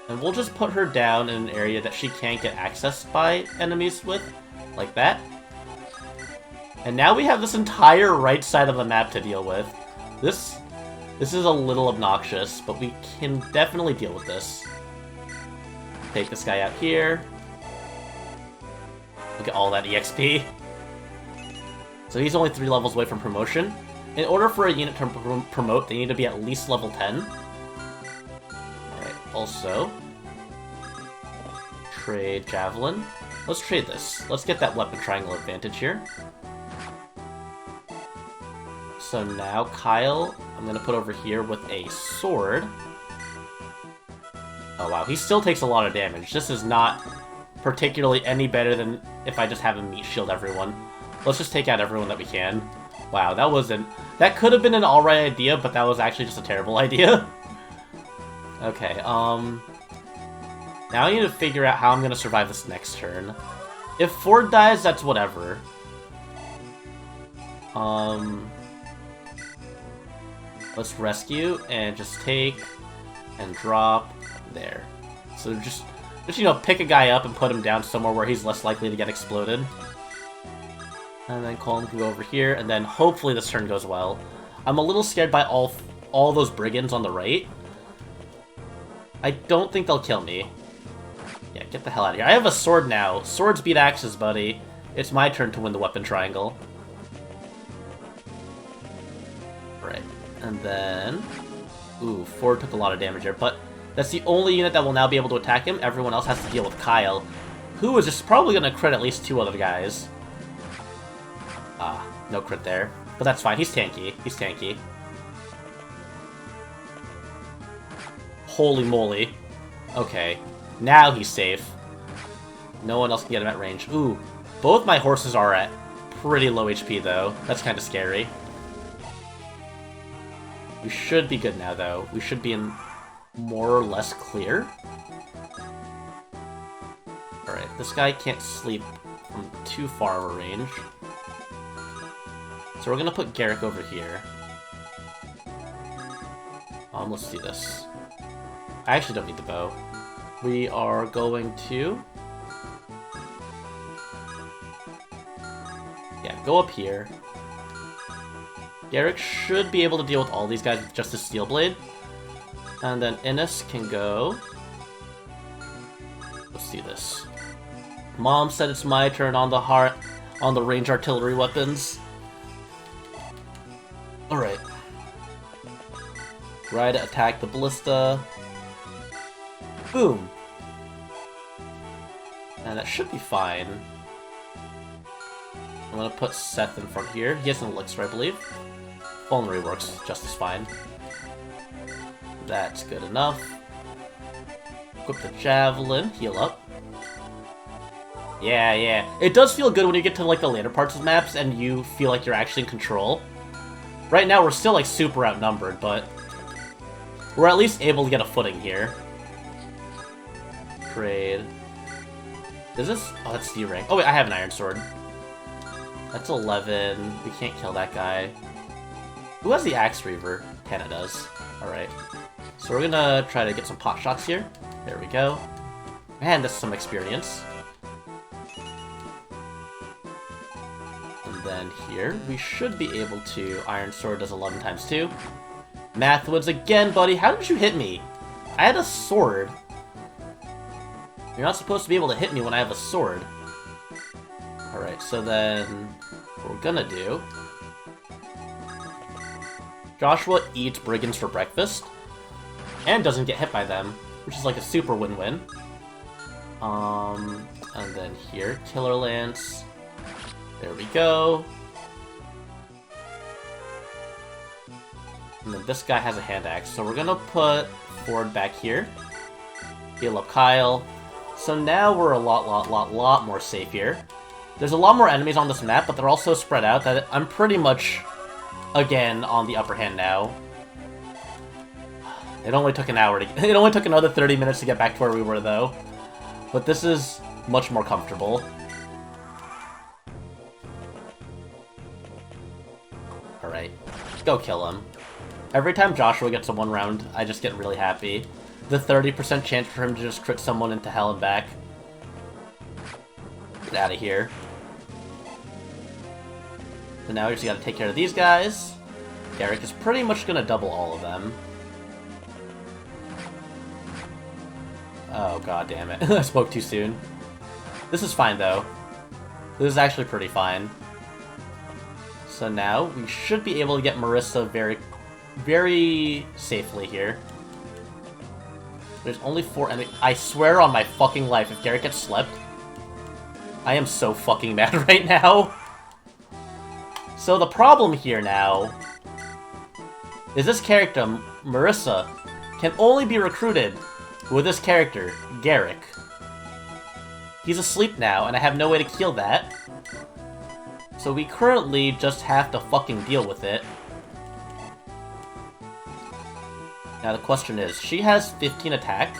And we'll just put her down in an area that she can't get accessed by enemies with, like that. And now we have this entire right side of the map to deal with. This is a little obnoxious, but we can definitely deal with this. Take this guy out here. Look at all that EXP. So he's only 3 levels away from promotion. In order for a unit to promote, they need to be at least level 10. Alright, also... trade Javelin. Let's trade this. Let's get that weapon triangle advantage here. So now Kyle, I'm gonna put over here with a sword. Oh wow, he still takes a lot of damage. This is not particularly any better than if I just have him meat shield everyone. Let's just take out everyone that we can. Wow, that could have been an alright idea, but that was actually just a terrible idea. Okay, now I need to figure out how I'm gonna survive this next turn. If Ford dies, that's whatever. Let's rescue and just take and drop there. So just you know, pick a guy up and put him down somewhere where he's less likely to get exploded. And then Colin can go over here, and then hopefully this turn goes well. I'm a little scared by all those brigands on the right. I don't think they'll kill me. Yeah, get the hell out of here. I have a sword now. Swords beat axes, buddy. It's my turn to win the weapon triangle. Right. And then... Ooh, Ford took a lot of damage there, but that's the only unit that will now be able to attack him. Everyone else has to deal with Kyle, who is just probably going to crit at least 2 other guys. Ah, no crit there. But that's fine. He's tanky. He's tanky. Holy moly. Okay. Now he's safe. No one else can get him at range. Ooh. Both my horses are at pretty low HP, though. That's kind of scary. We should be good now, though. We should be in more or less clear. Alright, this guy can't sleep from too far of a range. So we're gonna put Gerik over here. Let's do this. I actually don't need the bow. We are going to... yeah, go up here. Gerik should be able to deal with all these guys with just his Steel Blade. And then Innes can go... let's do this. Mom said it's my turn on the heart. on the range artillery weapons. Alright. Try to attack the ballista. Boom! And that should be fine. I'm gonna put Seth in front here. He has an elixir, I believe. Vulnerary works just as fine. That's good enough. Equip the javelin, heal up. Yeah. It does feel good when you get to like the later parts of maps and you feel like you're actually in control. Right now we're still like super outnumbered, but we're at least able to get a footing here. Trade. Is this? Oh, that's D rank. Oh wait, I have an iron sword. That's 11. We can't kill that guy. Who has the Axe Reaver? Tana does. Alright. So we're gonna try to get some pot shots here. There we go. And that's some experience. And then here, we should be able to... Iron Sword does 11 times 2. Mathwoods again, buddy. How did you hit me? I had a sword. You're not supposed to be able to hit me when I have a sword. Alright, so then... What we're gonna do... Joshua eats brigands for breakfast. And doesn't get hit by them. Which is like a super win-win. And then here, Killer Lance. There we go. And then this guy has a hand axe, so we're gonna put Ford back here. Heal up Kyle. So now we're a lot more safe here. There's a lot more enemies on this map, but they're all so spread out that I'm pretty much, again, on the upper hand now. It only took an hour to... It only took another 30 minutes to get back to where we were, though. But this is much more comfortable. Alright. Go kill him. Every time Joshua gets a 1 round, I just get really happy. The 30% chance for him to just crit someone into hell and back. Get out of here. So now we just gotta take care of these guys. Gerik is pretty much gonna double all of them. Oh, god damn it. I spoke too soon. This is fine, though. This is actually pretty fine. So now, we should be able to get Marissa very safely here. There's only 4 enemies. I swear on my fucking life, if Gerik gets slept, I am so fucking mad right now. So the problem here now is this character, Marissa, can only be recruited with this character, Gerik. He's asleep now, and I have no way to kill that. So we currently just have to fucking deal with it. Now the question is, she has 15 attack,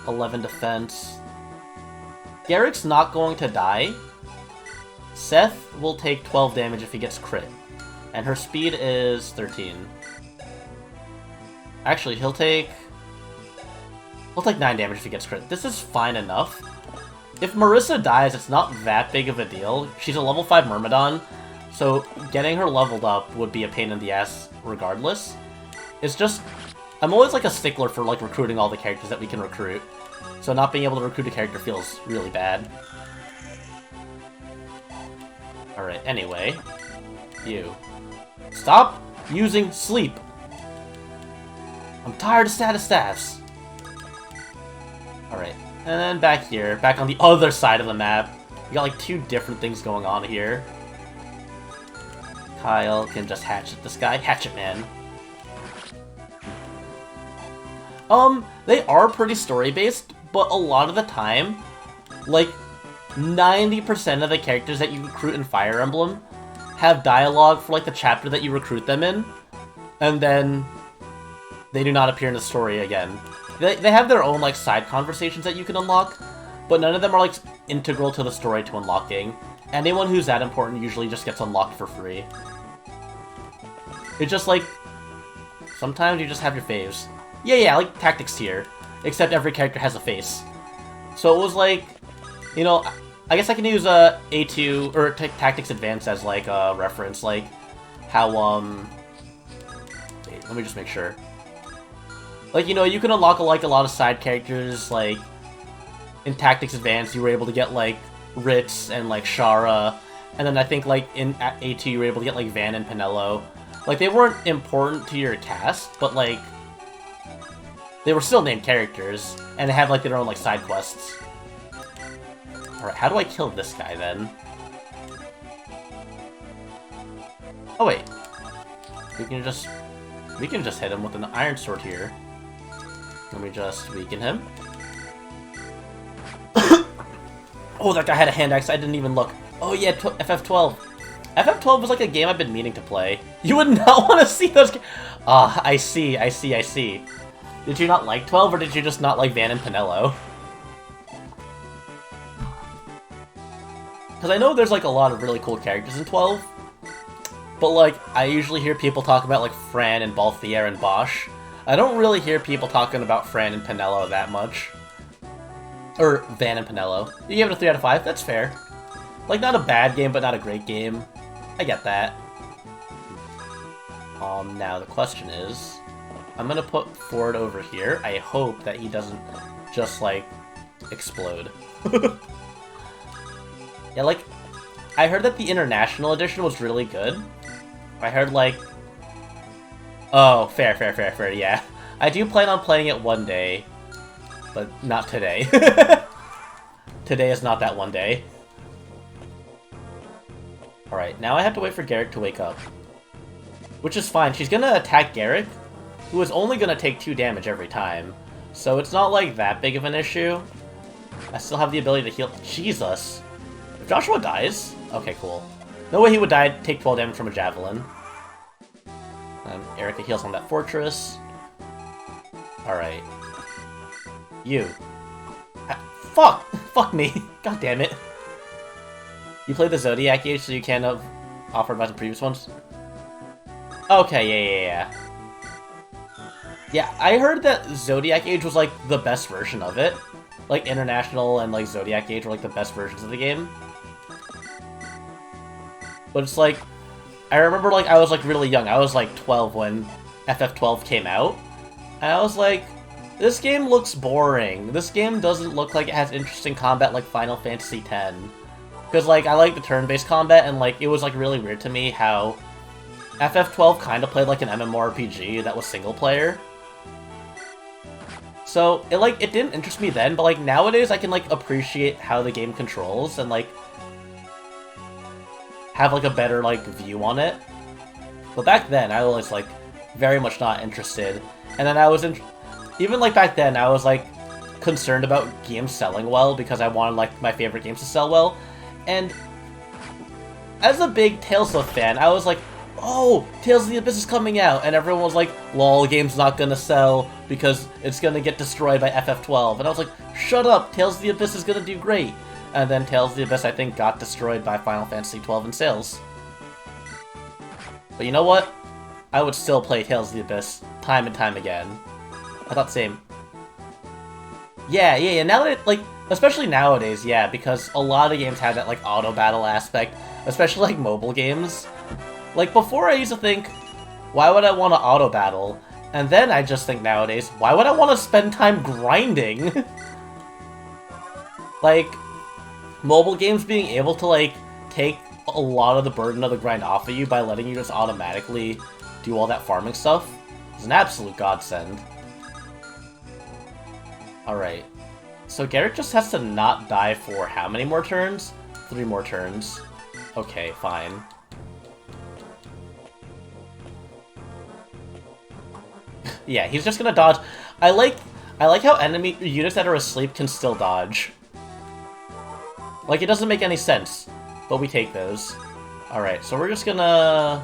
11 defense. Gerik's not going to die. Seth will take 12 damage if he gets crit. And her speed is 13. Actually, he'll take 9 damage if he gets crit. This is fine enough. If Marissa dies, it's not that big of a deal. She's a level 5 Myrmidon, so getting her leveled up would be a pain in the ass regardless. It's just, I'm always like a stickler for like recruiting all the characters that we can recruit. So not being able to recruit a character feels really bad. Alright, anyway. You. Stop using sleep! I'm tired of status staffs! Alright, and then back here, back on the other side of the map, we got like 2 different things going on here. Kyle can just hatchet this guy. Hatchet man. They are pretty story-based, but a lot of the time, like, 90% of the characters that you recruit in Fire Emblem have dialogue for, like, the chapter that you recruit them in, and then they do not appear in the story again. They have their own, like, side conversations that you can unlock, but none of them are, like, integral to the story to unlocking. Anyone who's that important usually just gets unlocked for free. It's just, like, sometimes you just have your faves. Yeah, like Tactics tier, except every character has a face. So it was like, you know, I guess I can use A2 or Tactics Advanced as like a reference, like how wait, let me just make sure. Like, you know, you can unlock like a lot of side characters, like in Tactics Advanced you were able to get like Ritz and, like, Shara. And then I think, like, at A2 you were able to get, like, Van and Pinello. Like, they weren't important to your cast, but, like, they were still named characters, and they had, like, their own, like, side quests. Alright, how do I kill this guy, then? Oh, wait. We can just hit him with an Iron Sword here. Let me just weaken him. Oh, that guy had a hand axe. I didn't even look. Oh, yeah, FF12. FF12 was like a game I've been meaning to play. You would not want to see those. Ah, I see. Did you not like 12, or did you just not like Van and Pinello? Because I know there's like a lot of really cool characters in 12. But like, I usually hear people talk about like Fran and Balthier and Bosch. I don't really hear people talking about Fran and Pinello that much. Or Van and Pinello. You gave it a 3 out of 5? That's fair. Like, not a bad game, but not a great game. I get that. Now the question is... I'm gonna put Ford over here. I hope that he doesn't just, like, explode. Yeah, like, I heard that the International Edition was really good. I heard, like... Oh, fair, yeah. I do plan on playing it one day, but not today. Today is not that one day. Alright, now I have to wait for Gerik to wake up. Which is fine. She's gonna attack Gerik, who is only gonna take 2 damage every time. So it's not, like, that big of an issue. I still have the ability to heal. Jesus! If Joshua dies... Okay, cool. No way he would die, take 12 damage from a Javelin. Erika heals on that Fortress. Alright. You. Fuck! Fuck me! God damn it. You played the Zodiac Age, so you can't have offered by the previous ones? Okay, yeah. Yeah, I heard that Zodiac Age was, like, the best version of it. Like, International and, like, Zodiac Age were, like, the best versions of the game. But it's, like... I remember, like, I was, like, really young. I was, like, 12 when FF12 came out. And I was like, this game looks boring. This game doesn't look like it has interesting combat like Final Fantasy X. Because, like, I like the turn-based combat, and, like, it was, like, really weird to me how FF12 kind of played like an MMORPG that was single-player. So, it didn't interest me then, but, like, nowadays I can, like, appreciate how the game controls and, like, have, like, a better, like, view on it. But back then, I was, like, very much not interested. And then I was even, like, back then, I was, like, concerned about games selling well because I wanted, like, my favorite games to sell well. And as a big Tales of fan, I was like, oh, Tales of the Abyss is coming out. And everyone was like, lol, game's not gonna sell because it's gonna get destroyed by FF12. And I was like, shut up, Tales of the Abyss is gonna do great. And then Tales of the Abyss, I think, got destroyed by Final Fantasy XII in sales. But you know what? I would still play Tales of the Abyss time and time again. I thought same. Yeah, now that it, like, especially nowadays, yeah, because a lot of games have that, like, auto-battle aspect, especially, like, mobile games. Like, before I used to think, why would I want to auto-battle? And then I just think nowadays, why would I want to spend time grinding? Like, mobile games being able to, like, take a lot of the burden of the grind off of you by letting you just automatically do all that farming stuff is an absolute godsend. Alright. So Gerik just has to not die for how many more turns? 3 more turns. Okay, fine. Yeah, he's just gonna dodge. I like how enemy units that are asleep can still dodge. Like, it doesn't make any sense, but we take those. Alright, so we're just gonna...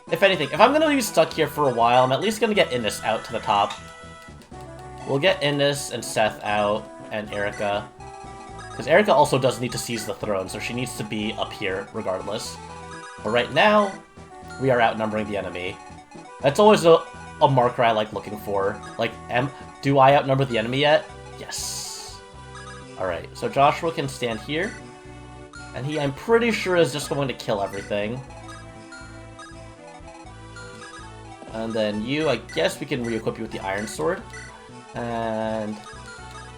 If anything, if I'm gonna be stuck here for a while, I'm at least gonna get Innes out to the top. We'll get Innes and Seth out, and Erika. Because Erika also does need to seize the throne, so she needs to be up here regardless. But right now, we are outnumbering the enemy. That's always a marker I like looking for. Like, do I outnumber the enemy yet? Yes. Alright, so Joshua can stand here. And he, I'm pretty sure, is just going to kill everything. And then you, I guess we can re-equip you with the Iron Sword. And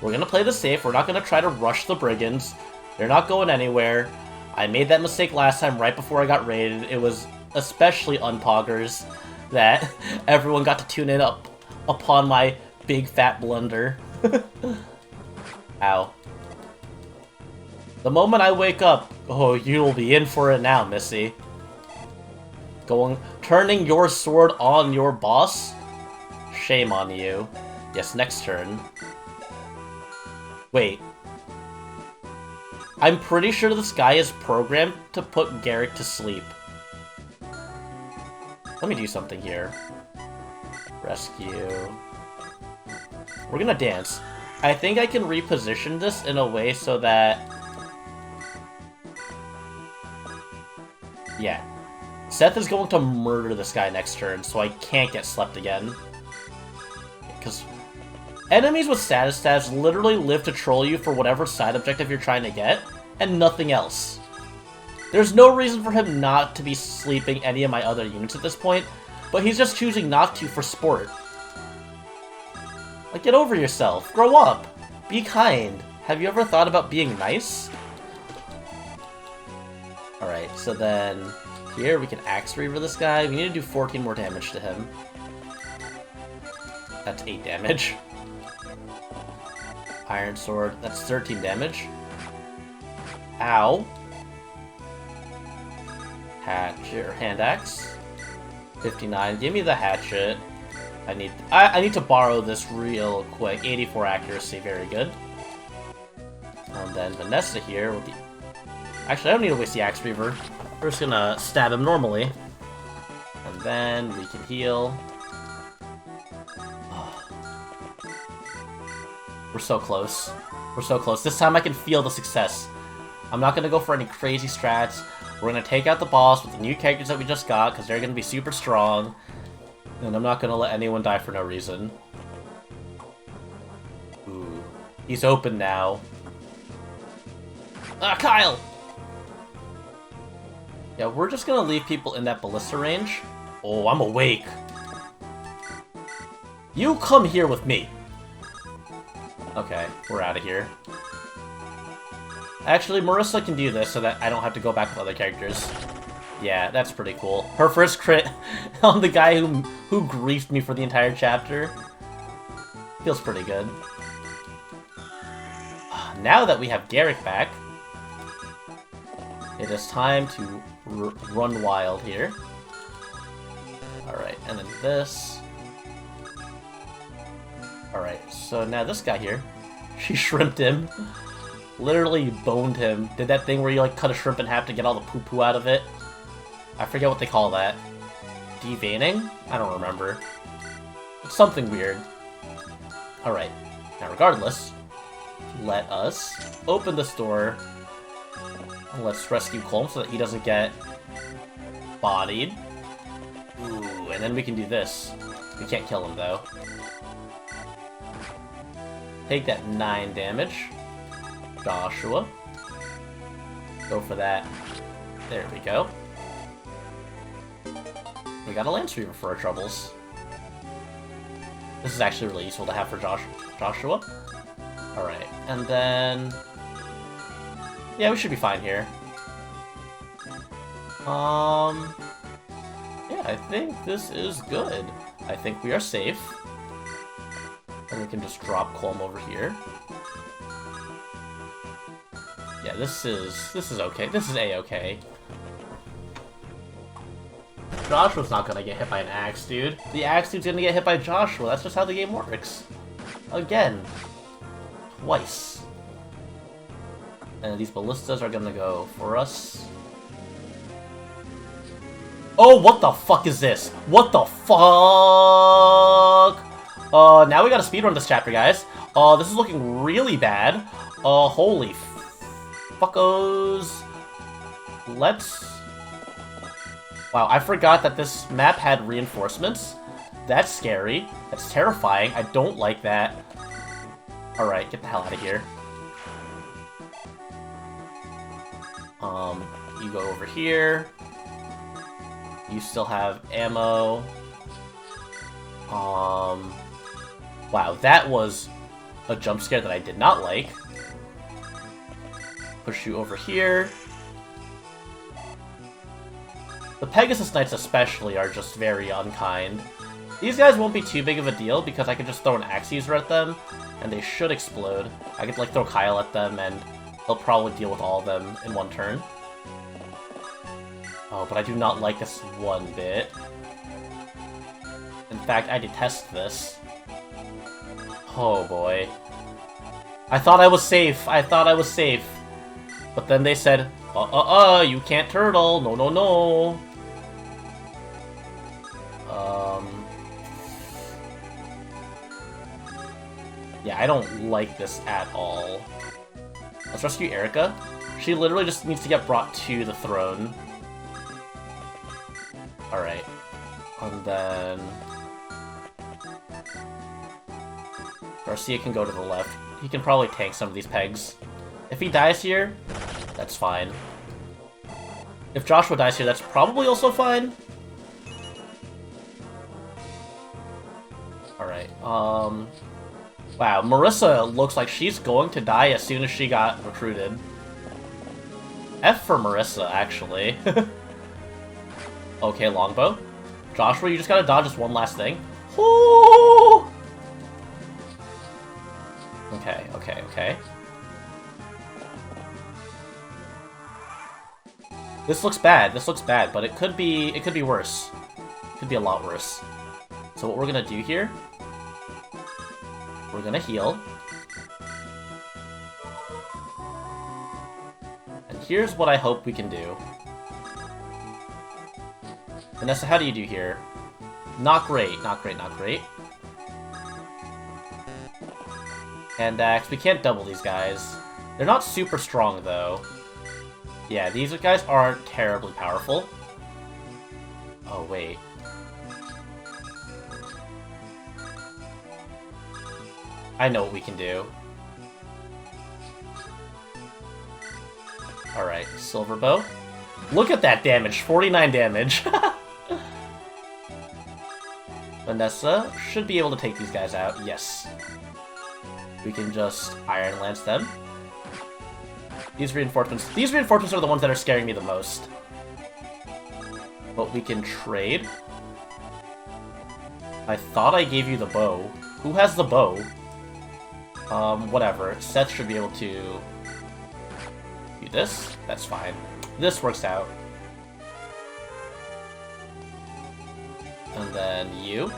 we're gonna play this safe. We're not gonna try to rush the Brigands. They're not going anywhere. I made that mistake last time right before I got raided. It was especially unpoggers that everyone got to tune in upon my big fat blunder. Ow. The moment I wake up, oh, you'll be in for it now, Missy. Turning your sword on your boss? Shame on you. Yes, next turn. Wait. I'm pretty sure this guy is programmed to put Gerik to sleep. Let me do something here. Rescue. We're gonna dance. I think I can reposition this in a way so that... Yeah. Seth is going to murder this guy next turn, so I can't get slept again. Because enemies with status stats literally live to troll you for whatever side objective you're trying to get, and nothing else. There's no reason for him not to be sleeping any of my other units at this point, but he's just choosing not to for sport. Like, get over yourself. Grow up. Be kind. Have you ever thought about being nice? Alright, so then here we can Axe Reaver this guy. We need to do 14 more damage to him. That's 8 damage. Iron Sword, that's 13 damage. Ow. Hatchet, or Hand Axe. 59, give me the hatchet. I need to borrow this real quick. 84 accuracy, very good. And then Vanessa here with the... Actually, I don't need to waste the Axe Reaver. We're just gonna stab him normally. And then we can heal. We're so close. We're so close. This time I can feel the success. I'm not gonna go for any crazy strats. We're gonna take out the boss with the new characters that we just got, because they're gonna be super strong. And I'm not gonna let anyone die for no reason. Ooh. He's open now. Ah, Kyle! Yeah, we're just gonna leave people in that ballista range. Oh, I'm awake. You come here with me. Okay, we're out of here. Actually, Marissa can do this so that I don't have to go back with other characters. Yeah, that's pretty cool. Her first crit on the guy who griefed me for the entire chapter. Feels pretty good. Now that we have Gerik back, it is time to run wild here. Alright, and then this. Alright, so now this guy here, she shrimped him. Literally boned him. Did that thing where you like cut a shrimp in half to get all the poo-poo out of it. I forget what they call that. Deveining? I don't remember. It's something weird. Alright, now regardless, let us open this door. Let's rescue Colm so that he doesn't get bodied. Ooh, and then we can do this. We can't kill him though. Take that 9 damage. Joshua. Go for that. There we go. We got a Lance Reaver for our troubles. This is actually really useful to have for Joshua. Alright, and then... Yeah, we should be fine here. Yeah, I think this is good. I think we are safe. And we can just drop Colm over here. Yeah, this is okay. This is A-okay. Joshua's not gonna get hit by an axe, dude. The axe dude's gonna get hit by Joshua. That's just how the game works. Again. Twice. And these ballistas are gonna go for us. Oh, what the fuck is this? What the fuck? Now we gotta speedrun this chapter, guys. This is looking really bad. Holy fuckos. Let's... Wow, I forgot that this map had reinforcements. That's scary. That's terrifying. I don't like that. Alright, get the hell out of here. You go over here. You still have ammo. Wow, that was a jump scare that I did not like. Push you over here. The Pegasus Knights especially are just very unkind. These guys won't be too big of a deal because I can just throw an Axe User at them, and they should explode. I could like throw Kyle at them, and they'll probably deal with all of them in one turn. Oh, but I do not like this one bit. In fact, I detest this. Oh boy. I thought I was safe. I thought I was safe. But then they said, you can't turtle. No, no, no. Yeah, I don't like this at all. Let's rescue Erica. She literally just needs to get brought to the throne. Alright. And then... Garcia can go to the left. He can probably tank some of these pegs. If he dies here, that's fine. If Joshua dies here, that's probably also fine. Alright, wow, Marissa looks like she's going to die as soon as she got recruited. F for Marissa, actually. Okay, longbow. Joshua, you just gotta dodge this one last thing. Ooh! Okay, okay, okay. This looks bad, but it could be worse. It could be a lot worse. So what we're gonna do here, we're gonna heal. And here's what I hope we can do. Vanessa, how do you do here? Not great, not great, not great. And we can't double these guys. They're not super strong, though. Yeah, these guys aren't terribly powerful. Oh, wait. I know what we can do. Alright, Silver Bow. Look at that damage, 49 damage. Vanessa should be able to take these guys out, yes. We can just Iron Lance them. These reinforcements are the ones that are scaring me the most. But we can trade. I thought I gave you the bow. Who has the bow? Whatever. Seth should be able to do this. That's fine. This works out. And then you.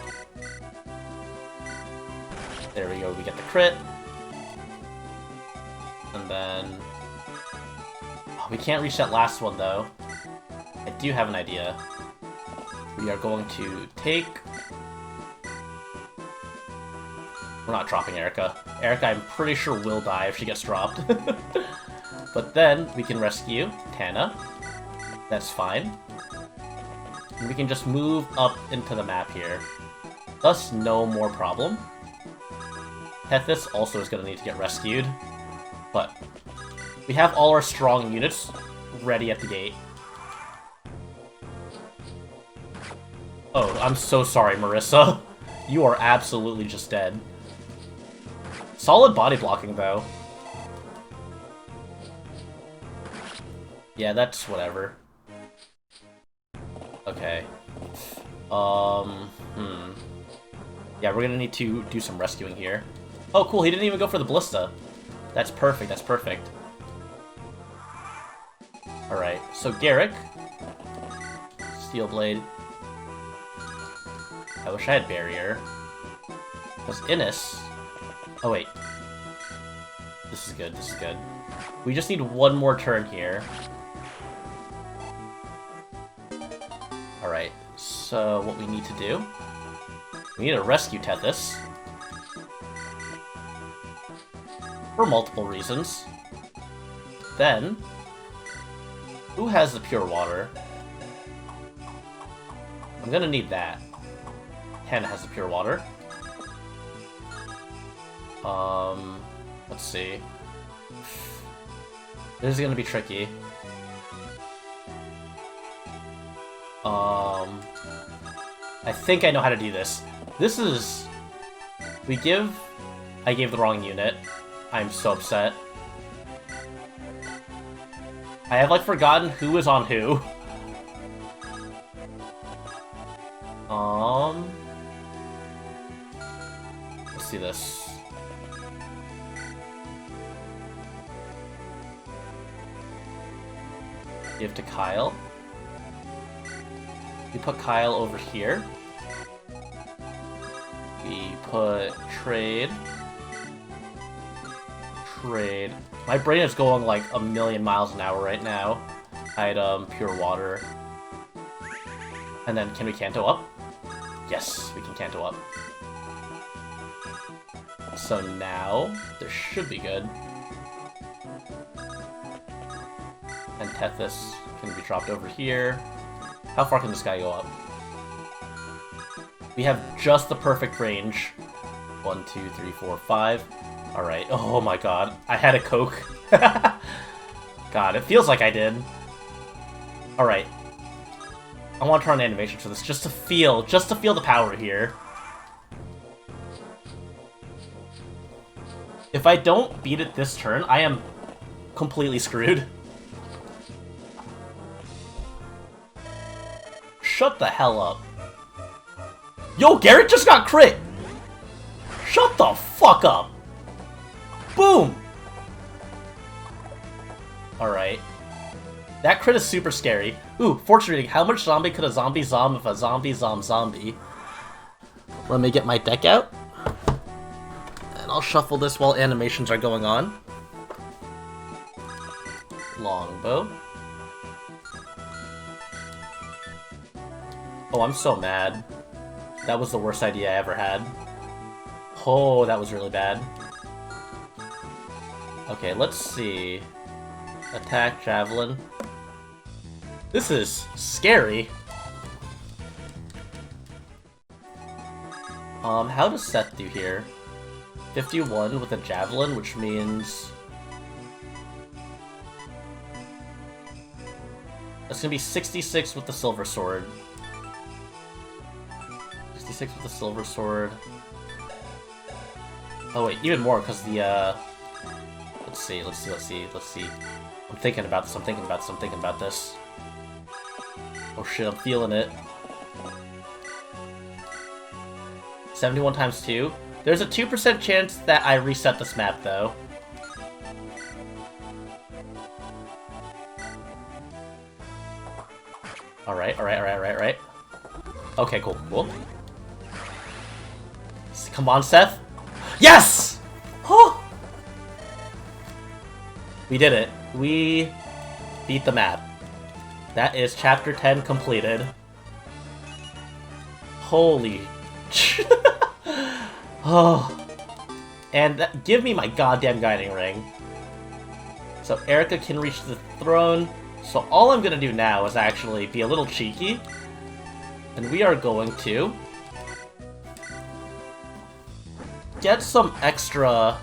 There we go, we get the crit. And then... Oh, we can't reach that last one, though. I do have an idea. We are going to take... We're not dropping Erica. Erica, I'm pretty sure, will die if she gets dropped. But then, we can rescue Tana. That's fine. And we can just move up into the map here. Thus, no more problem. Tethys also is going to need to get rescued. But we have all our strong units ready at the gate. Oh, I'm so sorry, Marissa. You are absolutely just dead. Solid body blocking, though. Yeah, that's whatever. Okay. Yeah, we're gonna need to do some rescuing here. Oh, cool, he didn't even go for the ballista. That's perfect, that's perfect. Alright, so Gerik. Steel Blade. I wish I had Barrier. Because Innis... Oh, wait. This is good, this is good. We just need one more turn here. Alright, so what we need to do... We need to rescue Tethys. For multiple reasons. Then... Who has the pure water? I'm gonna need that. Hannah has the pure water. Let's see. This is gonna be tricky. I think I know how to do this. This is... I gave the wrong unit. I'm so upset. I have, like, forgotten who is on who. Let's see this. Give to Kyle. We put Kyle over here. We put trade. Trade. My brain is going like a million miles an hour right now. Item, pure water. And then can we Kanto up? Yes, we can Kanto up. So now, this should be good. And Tethys can be dropped over here. How far can this guy go up? We have just the perfect range. 1, 2, 3, 4, 5. Alright, oh my god. I had a Coke. God, it feels like I did. Alright. I want to turn on animation for this, just to feel the power here. If I don't beat it this turn, I am completely screwed. Shut the hell up. Yo, Gerik just got crit! Shut the fuck up! Boom! Alright. That crit is super scary. Ooh, fortune reading. How much zombie could a zombie zom if a zombie zombie? Let me get my deck out. And I'll shuffle this while animations are going on. Longbow. Oh, I'm so mad. That was the worst idea I ever had. Oh, that was really bad. Okay, let's see. Attack, javelin. This is scary. How does Seth do here? 51 with a javelin, which means... That's gonna be 66 with the silver sword. 66 with the silver sword. Oh wait, even more, because the, Let's see. I'm thinking about this. Oh shit, I'm feeling it. 71 times 2. There's a 2% chance that I reset this map, though. Alright. Okay, cool. Come on, Seth. Yes! Oh! We did it. We beat the map. That is Chapter 10 completed. Holy... Oh. And give me my goddamn guiding ring. So Erica can reach the throne. So all I'm gonna do now is actually be a little cheeky. And we are going to... get some extra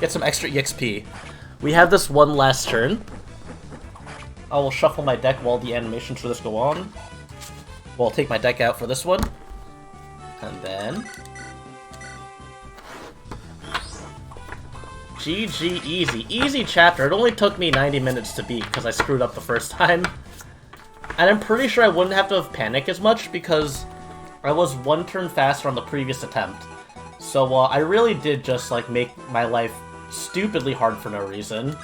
EXP. We have this one last turn. I will shuffle my deck while the animations for this go on. Well, I'll take my deck out for this one. And then... GG easy. Easy chapter. It only took me 90 minutes to beat because I screwed up the first time. And I'm pretty sure I wouldn't have to have panicked as much because I was one turn faster on the previous attempt. So I really did just like make my life stupidly hard for no reason.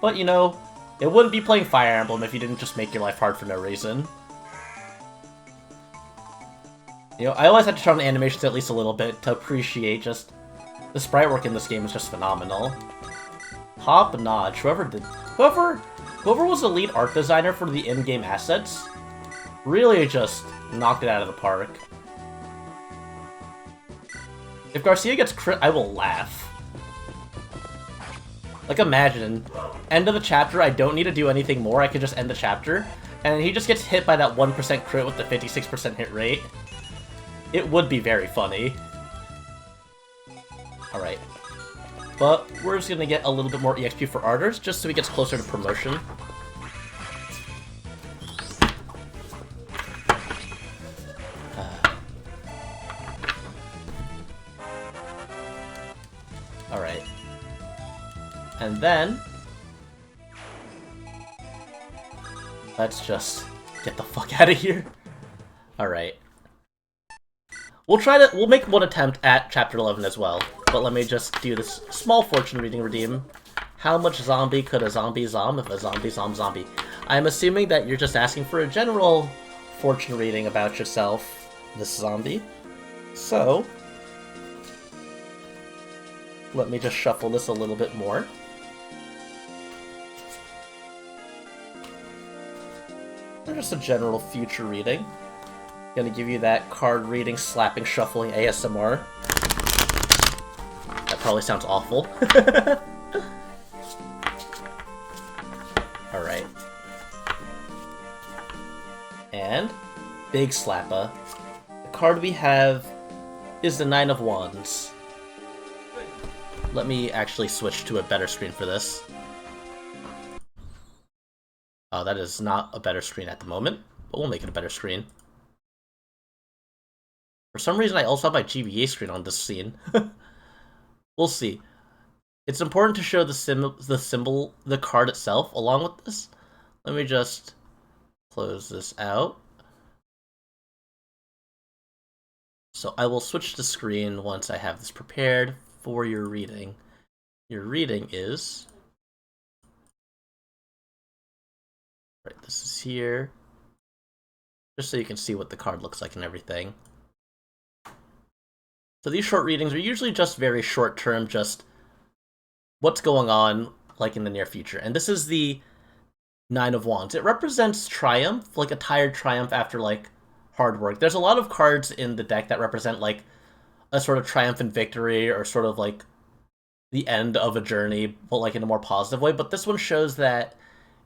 But you know, it wouldn't be playing Fire Emblem if you didn't just make your life hard for no reason. You know, I always have to turn on animations at least a little bit to appreciate just... the sprite work in this game is just phenomenal. Top notch. Whoever was the lead art designer for the in-game assets really just knocked it out of the park. If Garcia gets crit, I will laugh. Like, imagine, end of the chapter, I don't need to do anything more, I can just end the chapter, and he just gets hit by that 1% crit with the 56% hit rate. It would be very funny. Alright. But we're just gonna get a little bit more EXP for Arders, just so he gets closer to promotion. Alright. And then, Let's just get the fuck out of here. Alright. We'll make one attempt at Chapter 11 as well, but let me just do this small fortune reading redeem. How much zombie could a zombie zom if a zombie zombie? I'm assuming that you're just asking for a general fortune reading about yourself, this zombie. So, let me just shuffle this a little bit more. And just a general future reading. Gonna give you that card reading, slapping, shuffling ASMR. That probably sounds awful. Alright. And, big slappa. The card we have is the Nine of Wands. Let me actually switch to a better screen for this. Oh, that is not a better screen at the moment, but we'll make it a better screen. For some reason, I also have my GBA screen on this scene. We'll see. It's important to show the symbol, the card itself, along with this. Let me just close this out. So I will switch the screen once I have this prepared for your reading. Your reading is... Right, this is here. Just so you can see what the card looks like and everything. So these short readings are usually just very short-term, just what's going on, like, in the near future. And this is the Nine of Wands. It represents triumph, like a tired triumph after, like, hard work. There's a lot of cards in the deck that represent, like, a sort of triumphant victory or sort of, like, the end of a journey, but, like, in a more positive way. But this one shows that,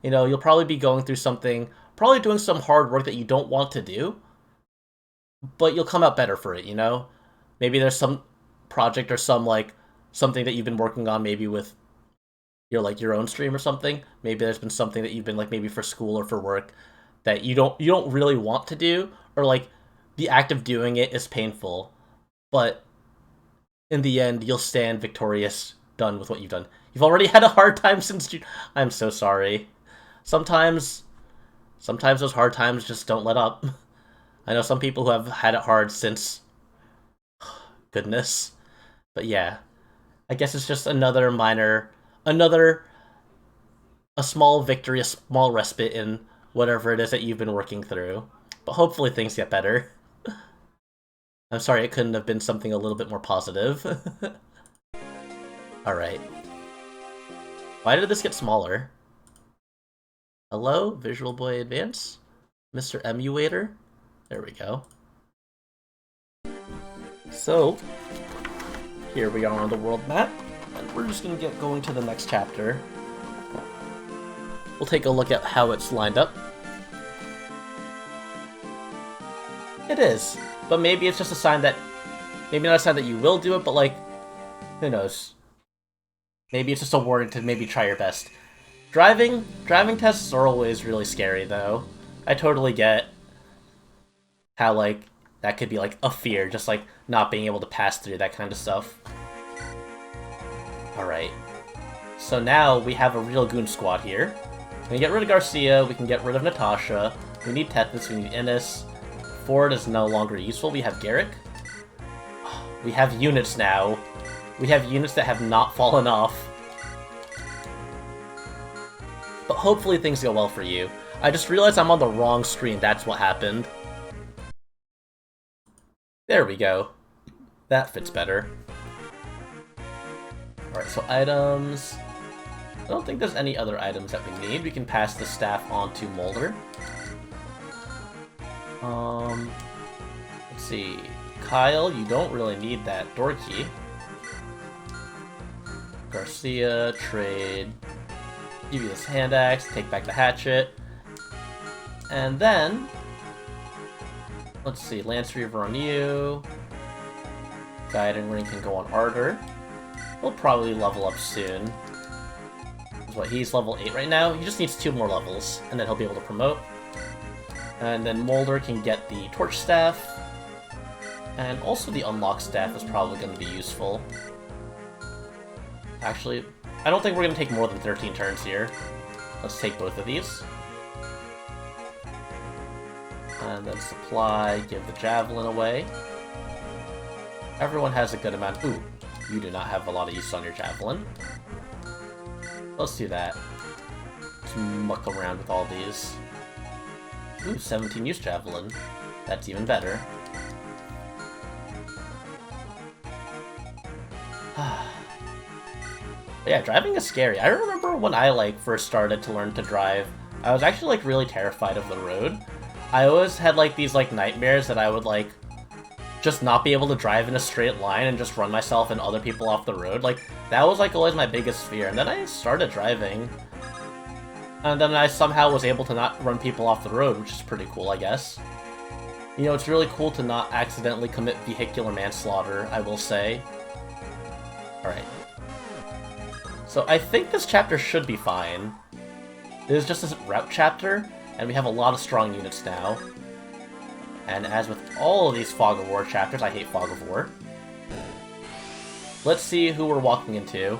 you know, you'll probably be going through something, probably doing some hard work that you don't want to do, but you'll come out better for it, you know? Maybe there's some project or some, like, something that you've been working on, maybe with your, like, your own stream or something. Maybe there's been something that you've been, like, maybe for school or for work that you don't really want to do, or, like, the act of doing it is painful, but in the end, you'll stand victorious, done with what you've done. You've already had a hard time since June. I'm so sorry. Sometimes those hard times just don't let up. I know some people who have had it hard since... Goodness. But yeah. I guess it's just another minor... a small victory, a small respite in whatever it is that you've been working through. But hopefully things get better. I'm sorry it couldn't have been something a little bit more positive. Alright. Why did this get smaller? Hello, Visual Boy Advance? Mr. Emulator? There we go. So, here we are on the world map, and we're just gonna get going to the next chapter. We'll take a look at how it's lined up. It is, but maybe it's just a sign that... Maybe not a sign that you will do it, but, like, who knows? Maybe it's just a warning to maybe try your best. Driving tests are always really scary, though. I totally get how, like, that could be, like, a fear, just, like, not being able to pass through that kind of stuff. Alright. So now we have a real goon squad here. We can get rid of Garcia, we can get rid of Natasha, we need Tethys, we need Innes. Ford is no longer useful, we have Gerik. We have units now. We have units that have not fallen off. But hopefully things go well for you. I just realized I'm on the wrong screen, that's what happened. There we go. That fits better. Alright, so items... I don't think there's any other items that we need. We can pass the staff on to Molder. Let's see. Kyle, you don't really need that door key. Garcia, trade. Give you this hand axe, take back the hatchet. And then... Let's see, Lance Reaver on you. Guiding Ring can go on Ardor. He'll probably level up soon. What, he's level 8 right now? He just needs 2 more levels, and then he'll be able to promote. And then Molder can get the Torch Staff. And also the Unlock Staff is probably going to be useful. Actually, I don't think we're going to take more than 13 turns here. Let's take both of these. And then supply, give the javelin away. Everyone has a good amount. Ooh, you do not have a lot of use on your javelin. Let's do that. To muck around with all these. Ooh, 17 use javelin. That's even better. But yeah, driving is scary. I remember when I first started to learn to drive, I was actually really terrified of the road. I always had these nightmares that I would just not be able to drive in a straight line and just run myself and other people off the road. That was always my biggest fear. And then I started driving. And then I somehow was able to not run people off the road, which is pretty cool, I guess. You know, it's really cool to not accidentally commit vehicular manslaughter, I will say. Alright. So I think this chapter should be fine. It is just a route chapter, and we have a lot of strong units now. And as with all of these Fog of War chapters, I hate Fog of War. Let's see who we're walking into.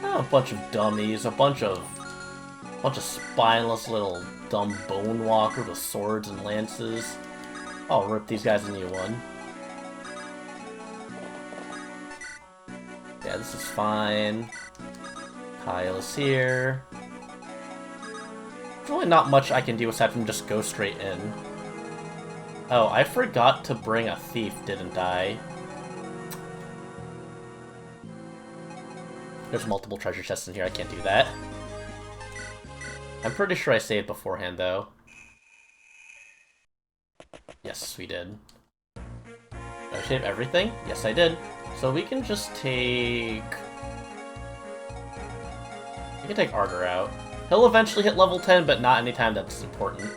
Oh, a bunch of dummies, a bunch of spineless little dumb bone walkers with swords and lances. I'll rip these guys a new one. Yeah, this is fine. Kyle is here. There's really not much I can do aside from just go straight in. Oh, I forgot to bring a thief, didn't I? There's multiple treasure chests in here, I can't do that. I'm pretty sure I saved beforehand, though. Yes, we did. Did I save everything? Yes, I did. So we can just take... We can take Arter out. He'll eventually hit level 10, but not anytime that's important.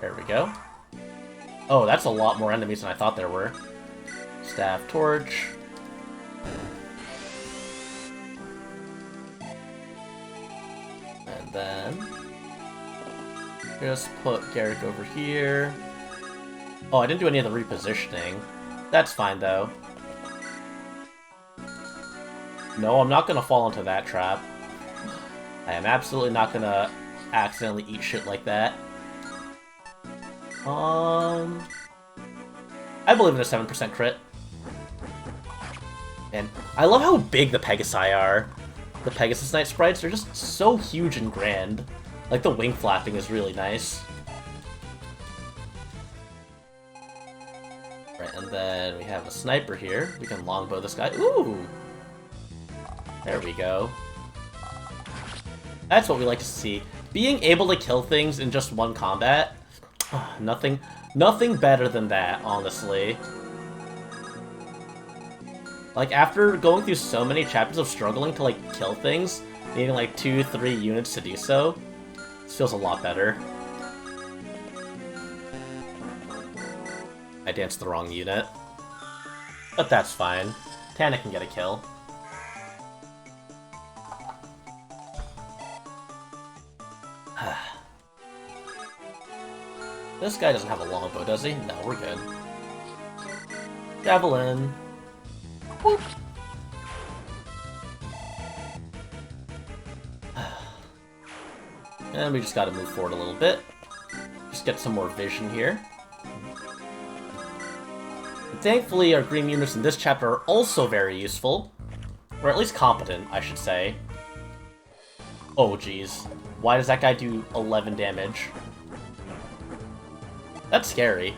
There we go. Oh, that's a lot more enemies than I thought there were. Staff Torch. And then... just put gerik over here. Oh, I didn't do any of the repositioning. That's fine, though. No, I'm not gonna fall into that trap. I am absolutely not gonna accidentally eat shit like that. I believe in a 7% crit. And I love how big the Pegasi are. The Pegasus Knight sprites are just so huge and grand. The wing flapping is really nice. Right, and then we have a sniper here. We can longbow this guy. Ooh! There we go. That's what we like to see. Being able to kill things in just one combat. Nothing better than that, honestly. After going through so many chapters of struggling to, kill things, needing, 2-3 units to do so, this feels a lot better. I danced the wrong unit. But that's fine. Tana can get a kill. This guy doesn't have a longbow, does he? No, we're good. Javelin. Whoop. And we just gotta move forward a little bit. Just get some more vision here. And thankfully, our green units in this chapter are also very useful. Or at least competent, I should say. Oh, jeez. Why does that guy do 11 damage? That's scary.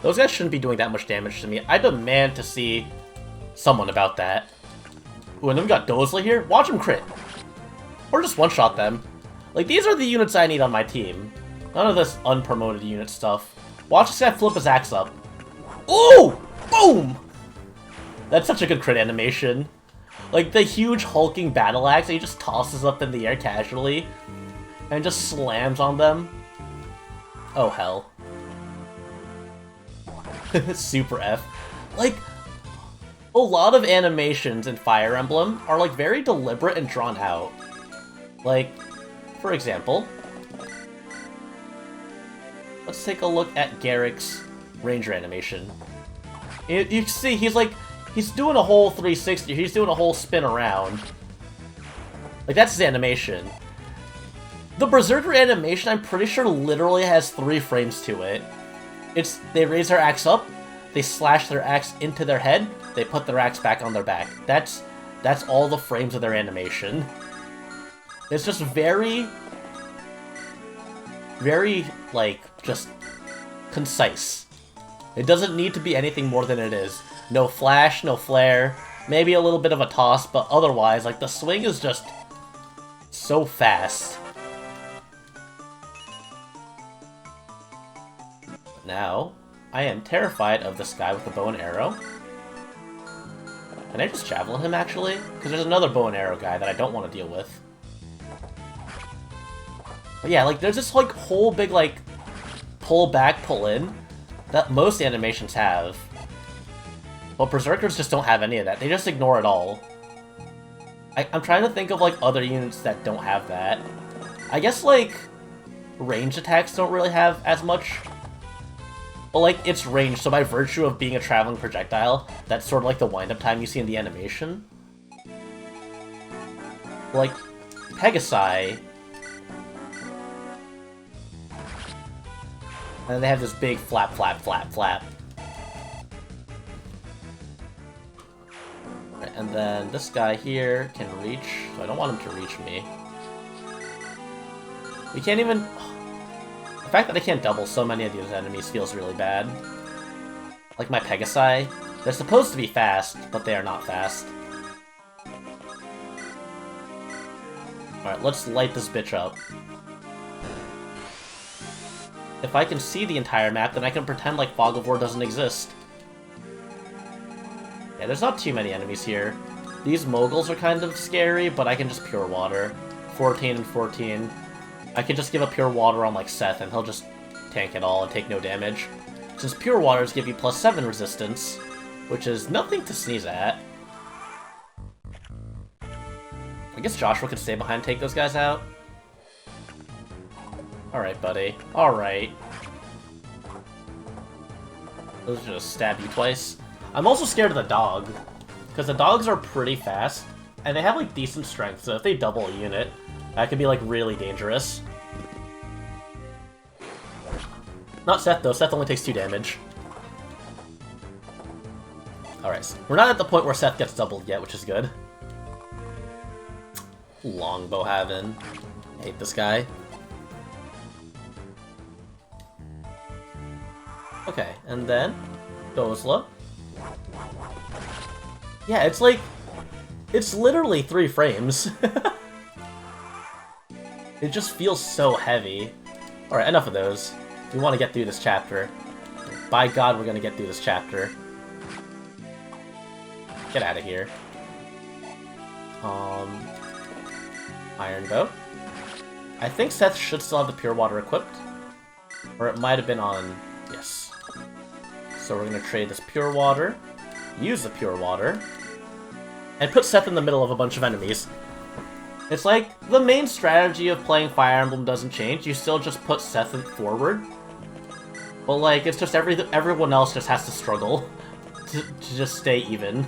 Those guys shouldn't be doing that much damage to me. I demand to see someone about that. Ooh, and then we got Dozley here. Watch him crit. Or just one-shot them. These are the units I need on my team. None of this unpromoted unit stuff. Watch this guy flip his axe up. Ooh! Boom! That's such a good crit animation. The huge hulking battle axe that he just tosses up in the air casually. And just slams on them. Oh, hell. Super F. A lot of animations in Fire Emblem are, very deliberate and drawn out. For example, let's take a look at Gerik's Ranger animation. You can see, he's doing a whole 360, he's doing a whole spin around. That's his animation. The Berserker animation, I'm pretty sure, literally has 3 frames to it. They raise their axe up, they slash their axe into their head, they put their axe back on their back. That's all the frames of their animation. It's just very, like, just concise. It doesn't need to be anything more than it is. No flash, no flare, maybe a little bit of a toss, but otherwise, like, the swing is just so fast. Now, I am terrified of this guy with the bow and arrow. Can I just javelin him, actually? Because there's another bow and arrow guy that I don't want to deal with. But yeah, like, there's this, like, whole big, like, pull back, pull in that most animations have. But Berserkers just don't have any of that. They just ignore it all. I'm trying to think of, like, other units that don't have that. I guess, like, range attacks don't really have as much. But, like, it's range, so by virtue of being a traveling projectile, that's sort of like the wind-up time you see in the animation. Like, Pegasi. And then they have this big flap, flap, flap, flap. Right, and then this guy here can reach, so I don't want him to reach me. We can't even... The fact that I can't double so many of these enemies feels really bad. Like my Pegasi. They're supposed to be fast, but they are not fast. Alright, let's light this bitch up. If I can see the entire map, then I can pretend like Fog of War doesn't exist. Yeah, there's not too many enemies here. These moguls are kind of scary, but I can just pure water. 14 and 14. I could just give a pure water on like Seth and he'll just tank it all and take no damage. Since pure waters give you +7 resistance, which is nothing to sneeze at. I guess Joshua could stay behind and take those guys out. Alright, buddy. Alright. Those just stab you twice. I'm also scared of the dog, because the dogs are pretty fast, and they have like decent strength, so if they double a unit, that could be, like, really dangerous. Not Seth, though. Seth only takes 2 damage. Alright, so we're not at the point where Seth gets doubled yet, which is good. Longbow Haven. Hate this guy. Okay, and then Dozla. Yeah, it's like... It's literally 3 frames. It just feels so heavy. Alright, enough of those. We want to get through this chapter. By God, we're gonna get through this chapter. Get out of here. Iron Bow. I think Seth should still have the Pure Water equipped. Or it might have been on... Yes. So we're gonna trade this Pure Water, use the Pure Water, and put Seth in the middle of a bunch of enemies. It's like, the main strategy of playing Fire Emblem doesn't change, you still just put Seth forward. But like, it's just everyone else just has to struggle to just stay even.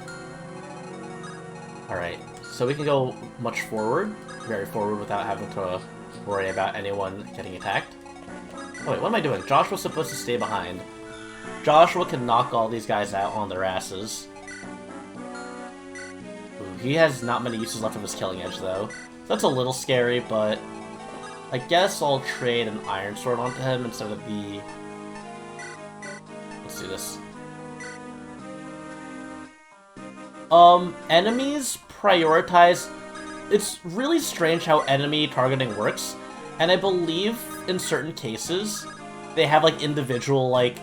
Alright, so we can go much forward, very forward without having to worry about anyone getting attacked. Oh wait, what am I doing? Joshua's supposed to stay behind. Joshua can knock all these guys out on their asses. Ooh, he has not many uses left of his Killing Edge though. That's a little scary, but I guess I'll trade an Iron Sword onto him instead of the... Let's do this. Enemies prioritize... It's really strange how enemy targeting works, and I believe in certain cases they have like individual like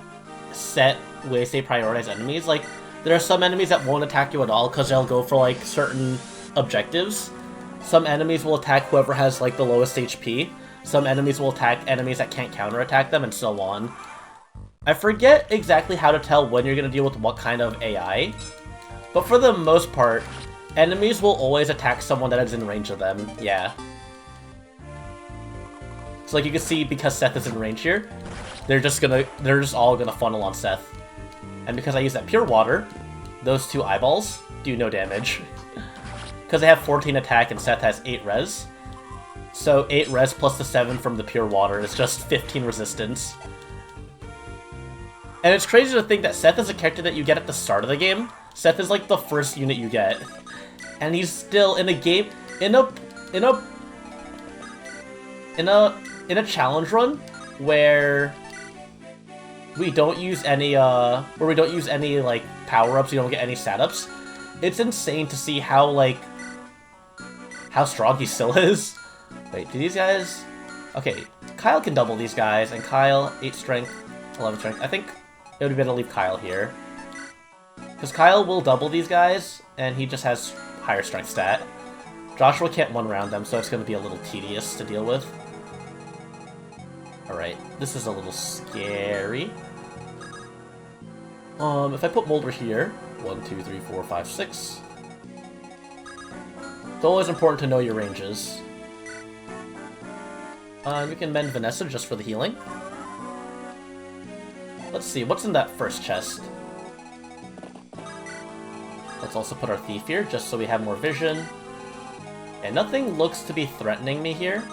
set ways they prioritize enemies. Like, there are some enemies that won't attack you at all because they'll go for like certain objectives. Some enemies will attack whoever has, like, the lowest HP. Some enemies will attack enemies that can't counterattack them, and so on. I forget exactly how to tell when you're going to deal with what kind of AI, but for the most part, enemies will always attack someone that is in range of them, yeah. So, like, you can see, because Seth is in range here, they're just all gonna funnel on Seth. And because I use that Pure Water, those 2 eyeballs do no damage. Because they have 14 attack and Seth has 8 res. So 8 res plus the 7 from the pure water is just 15 resistance. And it's crazy to think that Seth is a character that you get at the start of the game. Seth is like the first unit you get. And he's still in a game, in a challenge run where we don't use any like power-ups, you don't get any stat-ups. It's insane to see how strong he still is. Wait, do these guys... Okay, Kyle can double these guys, and Kyle, 8 strength, 11 strength. I think it would be better to leave Kyle here. Because Kyle will double these guys, and he just has higher strength stat. Joshua can't one-round them, so it's going to be a little tedious to deal with. Alright, this is a little scary. If I put Molder here, 1, 2, 3, 4, 5, 6. It's always important to know your ranges. We can mend Vanessa just for the healing. Let's see, what's in that first chest? Let's also put our Thief here, just so we have more vision. And nothing looks to be threatening me here.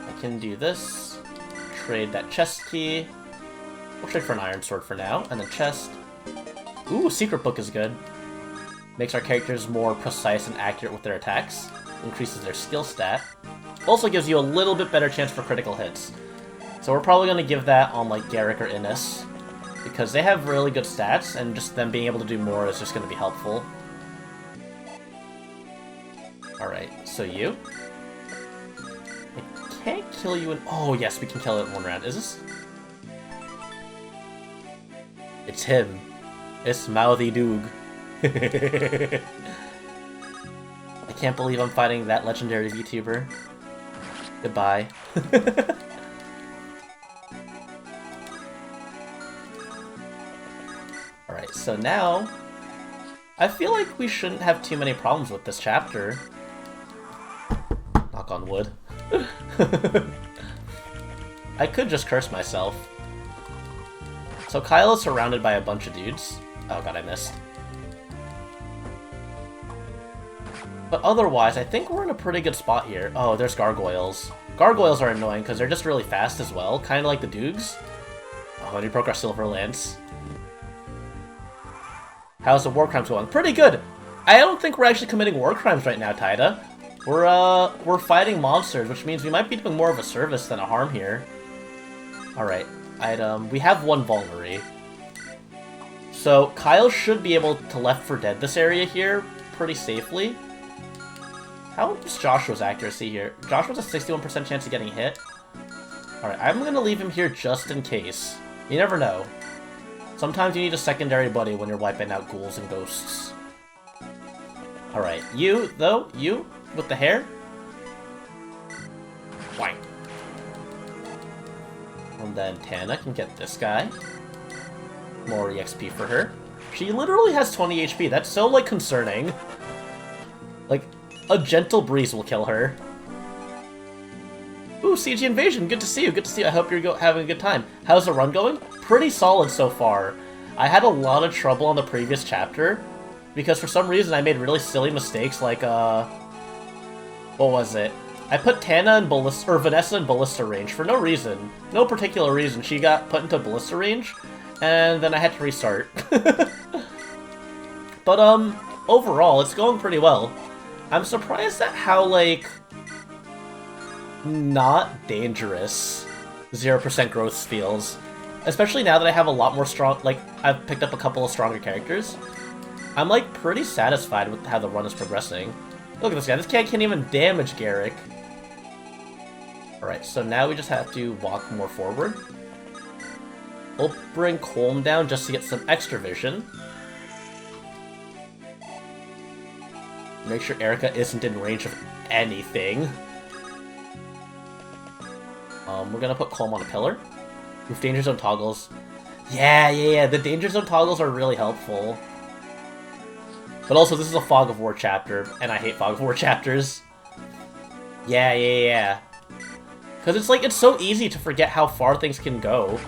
I can do this. Trade that chest key. We'll trade for an iron sword for now, and then chest. Ooh, secret book is good. Makes our characters more precise and accurate with their attacks. Increases their skill stat. Also gives you a little bit better chance for critical hits. So we're probably going to give that on like Gerik or Innis, because they have really good stats, and just them being able to do more is just going to be helpful. Alright, so you. I can't kill you in... Oh yes, we can kill it in 1 round. Is this... It's him. It's Mouthy Doog. I can't believe I'm fighting that legendary VTuber. Goodbye. Alright, so now... I feel like we shouldn't have too many problems with this chapter. Knock on wood. I could just curse myself. So Kyle is surrounded by a bunch of dudes. Oh god, I missed. But otherwise, I think we're in a pretty good spot here. Oh, there's gargoyles. Gargoyles are annoying because they're just really fast as well, kind of like the Doogs. Oh, and we broke our silver lance. How's the war crimes going? Pretty good! I don't think we're actually committing war crimes right now, Taida. We're fighting monsters, which means we might be doing more of a service than a harm here. Alright, item. We have 1 vulnerary. So, Kyle should be able to Left 4 Dead this area here pretty safely. How is Joshua's accuracy here? Joshua's a 61% chance of getting hit. Alright, I'm gonna leave him here just in case. You never know. Sometimes you need a secondary buddy when you're wiping out ghouls and ghosts. Alright, you, though, you, with the hair? Why? And then Tana can get this guy. More EXP for her. She literally has 20 HP, that's so, like, concerning. Like, a gentle breeze will kill her. Ooh, CG Invasion, good to see you, good to see you. I hope you're having a good time. How's the run going? Pretty solid so far. I had a lot of trouble on the previous chapter, because for some reason I made really silly mistakes, like, what was it? I put Tana in Vanessa in Ballista range for no reason. No particular reason. She got put into Ballista range, and then I had to restart. But, overall, it's going pretty well. I'm surprised at how, like, not dangerous 0% growth feels. Especially now that I have a lot more I've picked up a couple of stronger characters. I'm, like, pretty satisfied with how the run is progressing. Look at this guy. This guy can't even damage Gerik. Alright, so now we just have to walk more forward. We'll bring Colm down just to get some extra vision. Make sure Erica isn't in range of anything. We're gonna put Colm on a pillar. With Danger Zone toggles. Yeah, the Danger Zone toggles are really helpful. But also, this is a Fog of War chapter, and I hate Fog of War chapters. Yeah. Because it's like, it's so easy to forget how far things can go.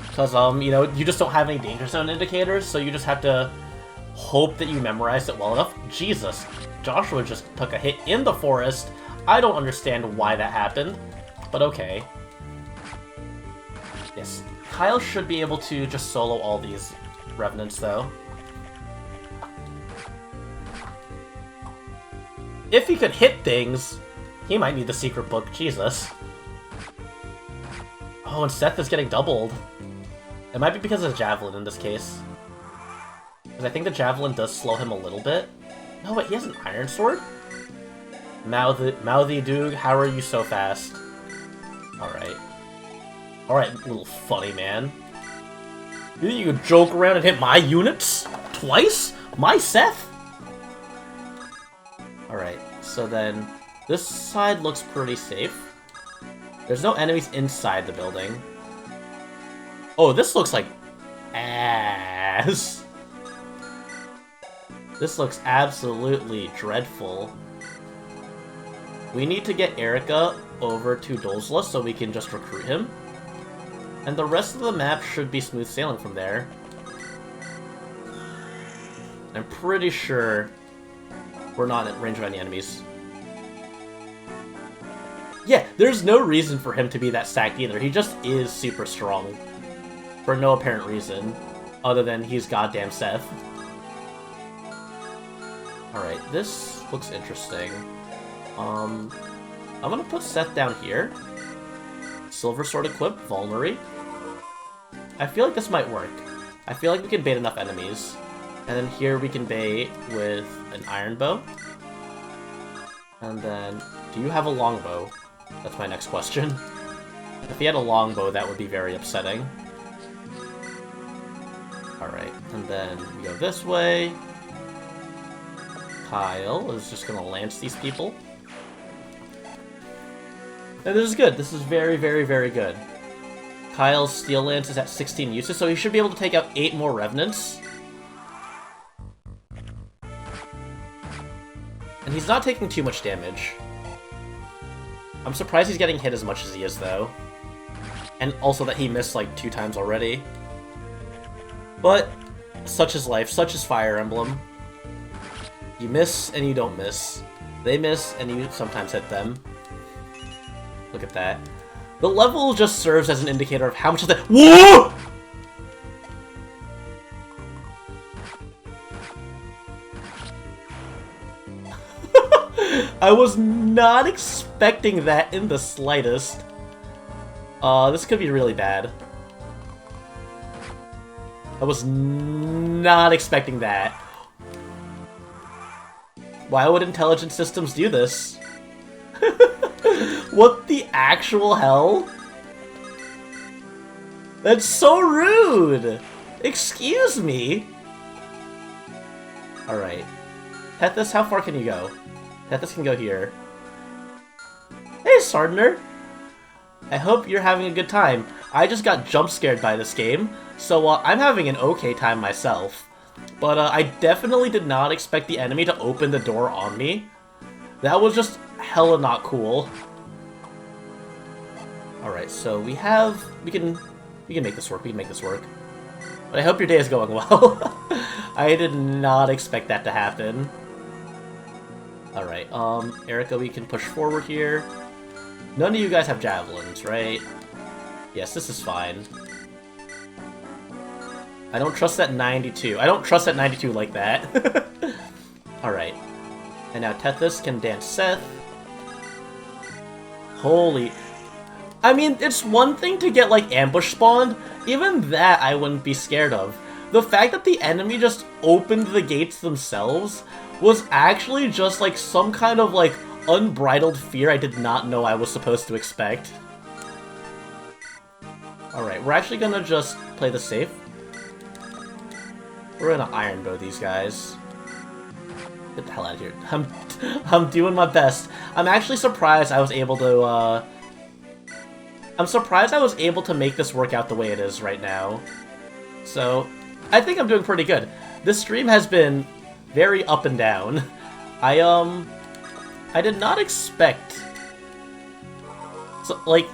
Because, you know, you just don't have any Danger Zone indicators, so you just have to hope that you memorize it well enough. Jesus. Joshua just took a hit in the forest. I don't understand why that happened, but okay. Yes, Kyle should be able to just solo all these Revenants, though. If he could hit things, he might need the secret book, Jesus. Oh, and Seth is getting doubled. It might be because of the Javelin in this case. Because I think the Javelin does slow him a little bit. No, wait, he has an Iron Sword? Mouthy Doog, how are you so fast? Alright. Alright, little funny man. You think you could joke around and hit my units? Twice? My Seth? Alright, so then this side looks pretty safe. There's no enemies inside the building. Oh, this looks like ass. This looks absolutely dreadful. We need to get Erica over to Dozla so we can just recruit him. And the rest of the map should be smooth sailing from there. I'm pretty sure we're not in range of any enemies. Yeah, there's no reason for him to be that stacked either. He just is super strong. For no apparent reason, other than he's goddamn Seth. Alright, this looks interesting. I'm gonna put Seth down here. Silver Sword equip, Vulnerary. I feel like this might work. I feel like we can bait enough enemies. And then here we can bait with an Iron Bow. And then, do you have a longbow? That's my next question. If he had a longbow, that would be very upsetting. Alright, and then we go this way. Kyle is just gonna lance these people. And this is good. This is very, very, very good. Kyle's Steel Lance is at 16 uses, so he should be able to take out 8 more Revenants. And he's not taking too much damage. I'm surprised he's getting hit as much as he is, though. And also that he missed like 2 times already. But, such is life, such is Fire Emblem. You miss and you don't miss. They miss and you sometimes hit them. Look at that. The level just serves as an indicator of how much of that— WHOA! I was not expecting that in the slightest. This could be really bad. I was not expecting that. Why would intelligent systems do this? What the actual hell? That's so rude! Excuse me! Alright. Tethys, how far can you go? Tethys can go here. Hey, Sardner! I hope you're having a good time. I just got jump scared by this game, so I'm having an okay time myself. But I definitely did not expect the enemy to open the door on me. That was just hella not cool. Alright, so we can make this work, But I hope your day is going well. I did not expect that to happen. Alright, Erica, we can push forward here. None of you guys have javelins, right? Yes, this is fine. I don't trust that 92. I don't trust that 92 like that. Alright. And now Tethys can dance Seth. Holy... I mean, it's one thing to get, like, ambush spawned. Even that I wouldn't be scared of. The fact that the enemy just opened the gates themselves was actually just, like, some kind of, like, unbridled fear I did not know I was supposed to expect. Alright, we're actually gonna just play this safe. We're gonna Iron Bow these guys. Get the hell out of here. I'm doing my best. I'm actually surprised I was able to, I'm surprised I was able to make this work out the way it is right now. So, I think I'm doing pretty good. This stream has been very up and down. I did not expect... So, like,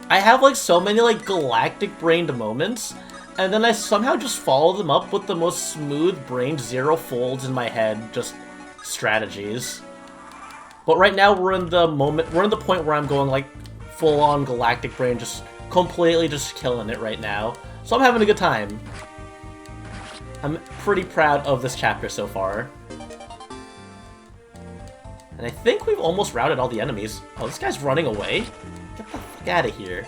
I have, like, so many, like, galactic-brained moments, and then I somehow just follow them up with the most smooth-brained zero folds in my head, just strategies. But right now we're in the point where I'm going like full-on galactic brain, just completely just killing it right now. So I'm having a good time. I'm pretty proud of this chapter so far. And I think we've almost routed all the enemies. Oh, this guy's running away? Get the fuck out of here.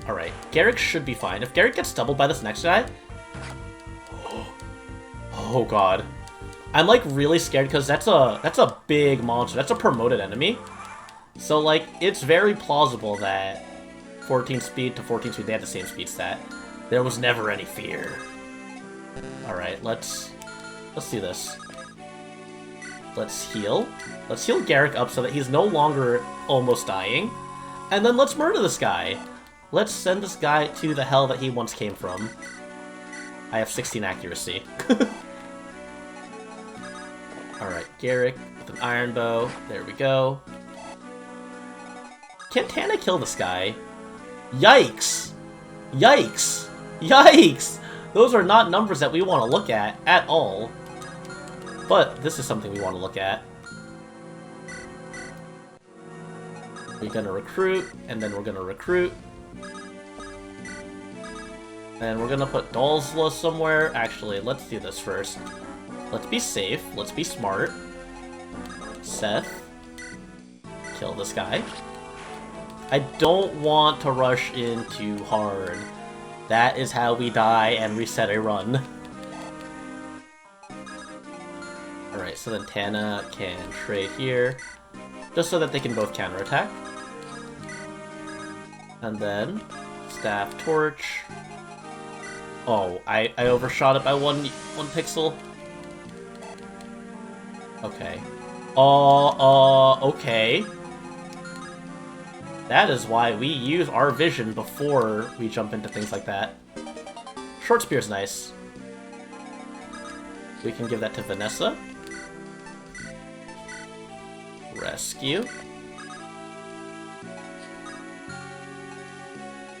Alright, Gerik should be fine. If Gerik gets doubled by this next guy... Oh god. I'm like really scared because that's a big monster. That's a promoted enemy. So like, it's very plausible that 14 speed to 14 speed, they have the same speed stat. There was never any fear. Alright, let's do this. Let's heal. Let's heal Gerik up so that he's no longer almost dying. And then let's murder this guy. Let's send this guy to the hell that he once came from. I have 16 accuracy. Alright, Gerik with an iron bow. There we go. Can Tana kill this guy? Yikes! Yikes! Yikes! Those are not numbers that we want to look at all. But this is something we want to look at. We're gonna recruit, and then we're gonna recruit. And we're gonna put Dolzla somewhere. Actually, let's do this first. Let's be safe. Let's be smart. Seth. Kill this guy. I don't want to rush in too hard. That is how we die and reset a run. Alright, so then Tana can trade here. Just so that they can both counterattack. And then Staff Torch. Oh, I overshot it by one pixel. Okay. Okay. That is why we use our vision before we jump into things like that. Short Spear's nice. We can give that to Vanessa. Rescue.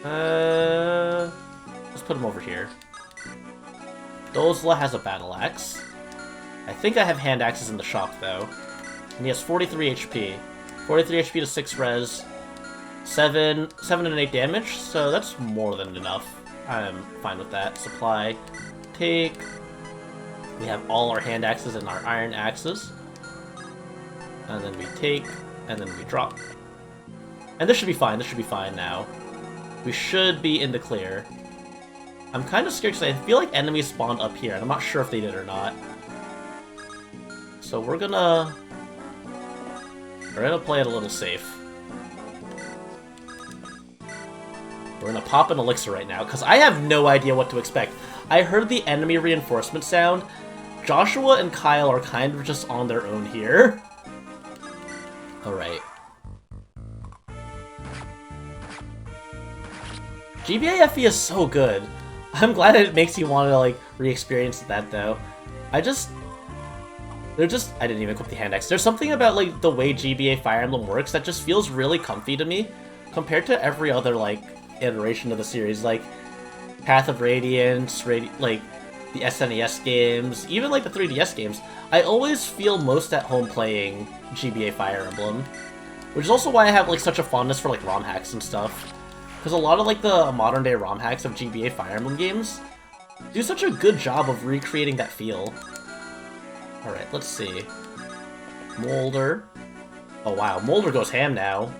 Let's put him over here. Dolzla has a battle axe. I think I have hand axes in the shop though. And he has 43 HP. 43 HP to 6 res. 7 and 8 damage, so that's more than enough. I'm fine with that. Supply. Take. We have all our hand axes and our iron axes. And then we take, and then we drop. And this should be fine. This should be fine now. We should be in the clear. I'm kind of scared because I feel like enemies spawned up here, and I'm not sure if they did or not. So we're gonna play it a little safe. We're gonna pop an elixir right now, because I have no idea what to expect. I heard the enemy reinforcement sound. Joshua and Kyle are kind of just on their own here. Alright. GBA FE is so good. I'm glad it makes you want to, like, re-experience that, though. I didn't even equip the hand axe. There's something about, like, the way GBA Fire Emblem works that just feels really comfy to me, compared to every other, like, iteration of the series, like Path of Radiance, like the SNES games, even like the 3DS games. I always feel most at home playing GBA Fire Emblem, which is also why I have like such a fondness for like ROM hacks and stuff, because a lot of like the modern day ROM hacks of GBA Fire Emblem games do such a good job of recreating that feel. Alright, let's see. Molder. Oh wow, Molder goes ham now.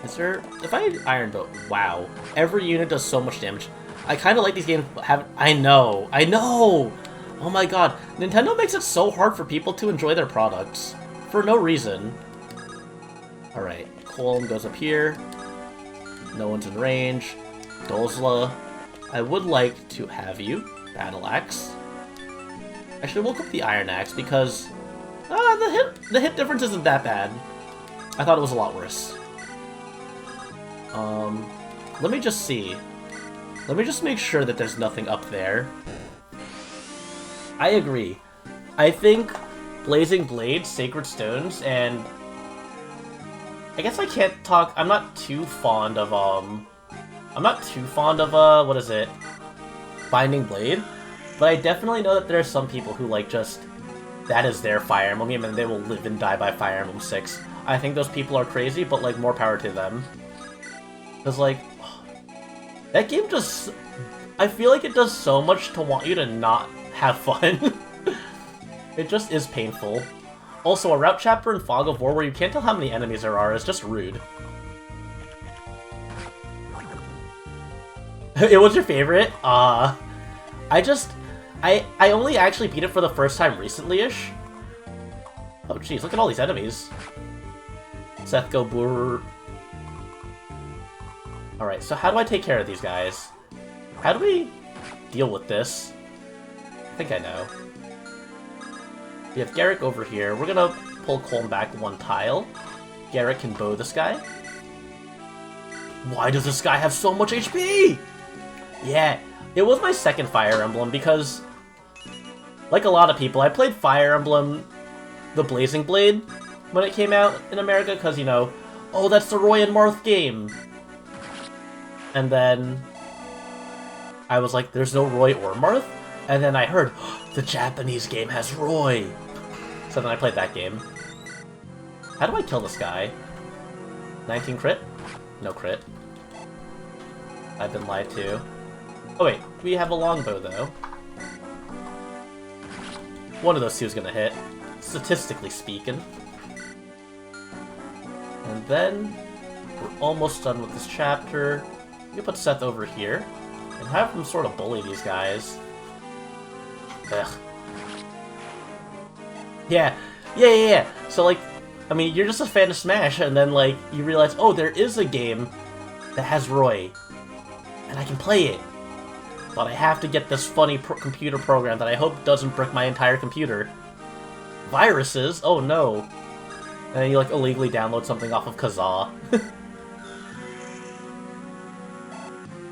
Is there... If I Iron Boat... Wow. Every unit does so much damage. I kind of like these games have... I know! Oh my god. Nintendo makes it so hard for people to enjoy their products. For no reason. Alright. Colm goes up here. No one's in range. Dolzla. I would like to have you. Battle Axe. Actually, we'll equip the Iron Axe because... the hit difference isn't that bad. I thought it was a lot worse. Let me just see. Let me just make sure that there's nothing up there. I agree. I think Blazing Blades, Sacred Stones, and... I guess I can't talk... I'm not too fond of, what is it? Binding Blade, but I definitely know that there are some people who, like, just... that is their Fire Emblem game, and they will live and die by Fire Emblem 6. I think those people are crazy, but, like, more power to them. Because, like, that game just... I feel like it does so much to want you to not have fun. It just is painful. Also, a route chapter in Fog of War where you can't tell how many enemies there are is just rude. It was your favorite? I only actually beat it for the first time recently-ish. Oh jeez, look at all these enemies. Seth go brr. Alright, so how do I take care of these guys? How do we deal with this? I think I know. We have Gerik over here. We're gonna pull Colm back one tile. Gerik can bow this guy. Why does this guy have so much HP? Yeah, it was my second Fire Emblem because, like a lot of people, I played Fire Emblem the Blazing Blade when it came out in America because, you know, oh, that's the Roy and Marth game. And then I was like, there's no Roy or Marth? And then I heard, the Japanese game has Roy. So then I played that game. How do I kill this guy? 19 crit? No crit. I've been lied to. Oh wait, we have a longbow though. One of those two is gonna hit, statistically speaking. And then, we're almost done with this chapter. We can put Seth over here, and have him sort of bully these guys. Ugh. Yeah. So, like, I mean, you're just a fan of Smash, and then, like, you realize, oh, there is a game that has Roy, and I can play it. But I have to get this funny computer program that I hope doesn't brick my entire computer. Viruses? Oh no. And then you, like, illegally download something off of Kazaa.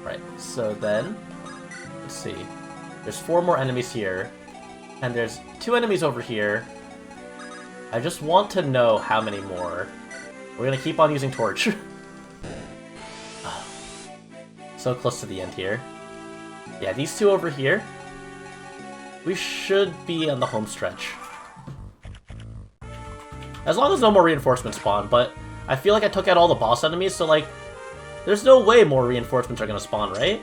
Right, so then, let's see. There's 4 more enemies here, and there's 2 enemies over here. I just want to know how many more. We're gonna keep on using Torch. So close to the end here. Yeah, these 2 over here, we should be on the home stretch. As long as no more reinforcements spawn, but I feel like I took out all the boss enemies, so, like, there's no way more reinforcements are gonna spawn, right?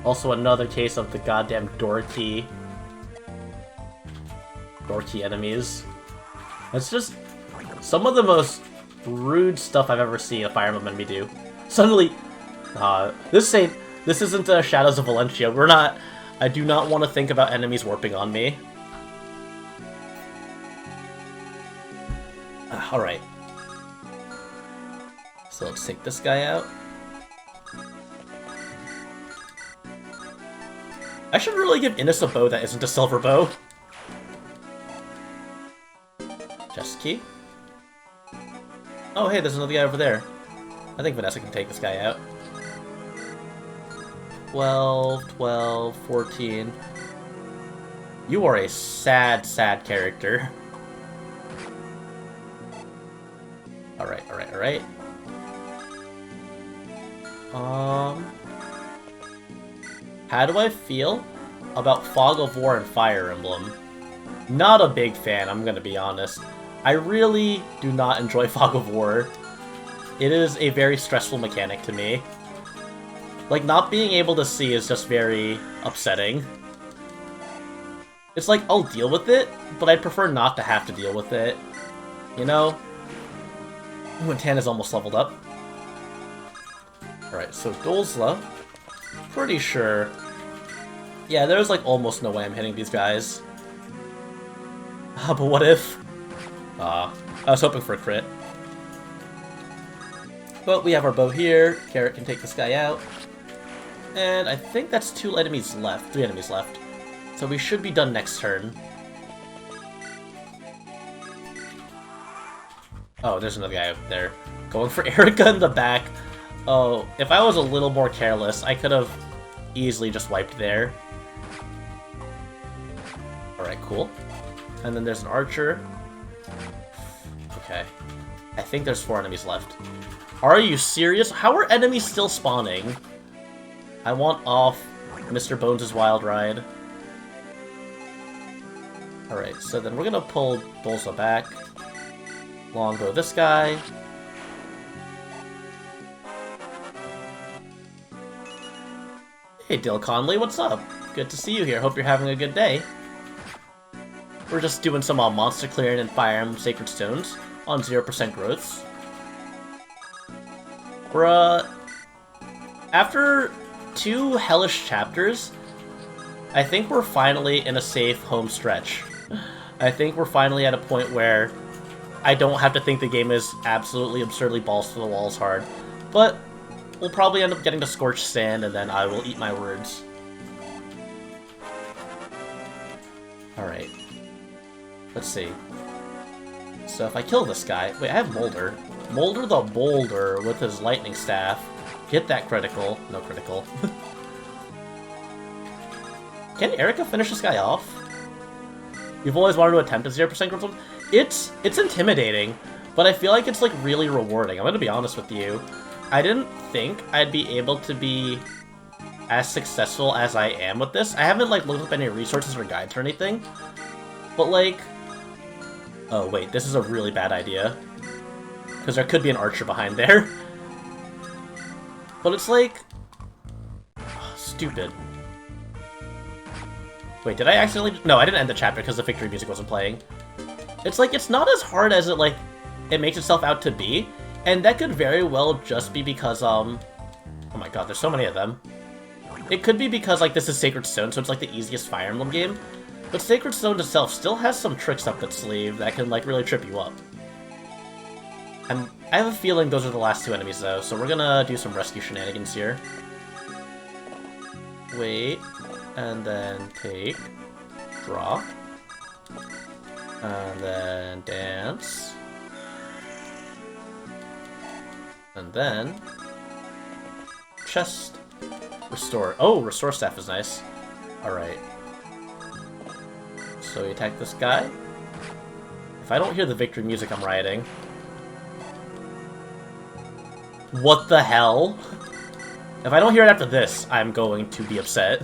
Also another case of the goddamn door key enemies. It's just some of the most rude stuff I've ever seen a Fire Emblem enemy do. Suddenly, this isn't Shadows of Valencia. I do not want to think about enemies warping on me. Alright. So let's take this guy out. I should really give Innes a bow that isn't a silver bow. Chest key. Oh hey, there's another guy over there. I think Vanessa can take this guy out. 12, 12, 14. You are a sad, sad character. Alright. How do I feel about Fog of War and Fire Emblem? Not a big fan, I'm gonna be honest. I really do not enjoy Fog of War. It is a very stressful mechanic to me. Like, not being able to see is just very upsetting. It's like, I'll deal with it, but I'd prefer not to have to deal with it. You know? When Tan is almost leveled up. Alright, so Dolzla. Pretty sure. Yeah, there's like almost no way I'm hitting these guys. But what if? I was hoping for a crit. But we have our bow here. Carrot can take this guy out. And I think that's 2 enemies left. 3 enemies left. So we should be done next turn. Oh, there's another guy up there. Going for Erica in the back. Oh, if I was a little more careless, I could have easily just wiped there. Alright, cool. And then there's an archer. Okay. I think there's 4 enemies left. Are you serious? How are enemies still spawning? I want off Mr. Bones' Wild Ride. Alright, so then we're gonna pull Bolza back. Longbow this guy. Hey, Dill Conley, what's up? Good to see you here. Hope you're having a good day. We're just doing some monster clearing and Fire Emblem Sacred Stones on 0% growths. We're, after 2 hellish chapters, I think we're finally in a safe home stretch. I think we're finally at a point where I don't have to think the game is absolutely absurdly balls to the walls hard. But we'll probably end up getting to Scorched Sand, and then I will eat my words. Alright. Let's see. So if I kill this guy... Wait, I have Molder. Molder the Boulder with his Lightning Staff. Get that critical. No critical. Can Erica finish this guy off? You've always wanted to attempt a 0% growth? It's intimidating, but I feel like it's like really rewarding. I'm gonna be honest with you. I didn't think I'd be able to be as successful as I am with this. I haven't like looked up any resources or guides or anything, but like... Oh wait, this is a really bad idea. Because there could be an archer behind there. But it's like... Oh, stupid. Wait, did I accidentally... No, I didn't end the chapter because the victory music wasn't playing. It's like, it's not as hard as it makes itself out to be. And that could very well just be because, oh my god, there's so many of them. It could be because, like, this is Sacred Stone, so it's, like, the easiest Fire Emblem game. But Sacred Stone itself still has some tricks up its sleeve that can, like, really trip you up. I have a feeling those are the last 2 enemies, though, so we're gonna do some rescue shenanigans here. Wait, and then take, drop, and then dance. And then... chest. Restore. Oh, Restore Staff is nice. Alright. So we attack this guy. If I don't hear the victory music, I'm rioting. What the hell? If I don't hear it after this, I'm going to be upset.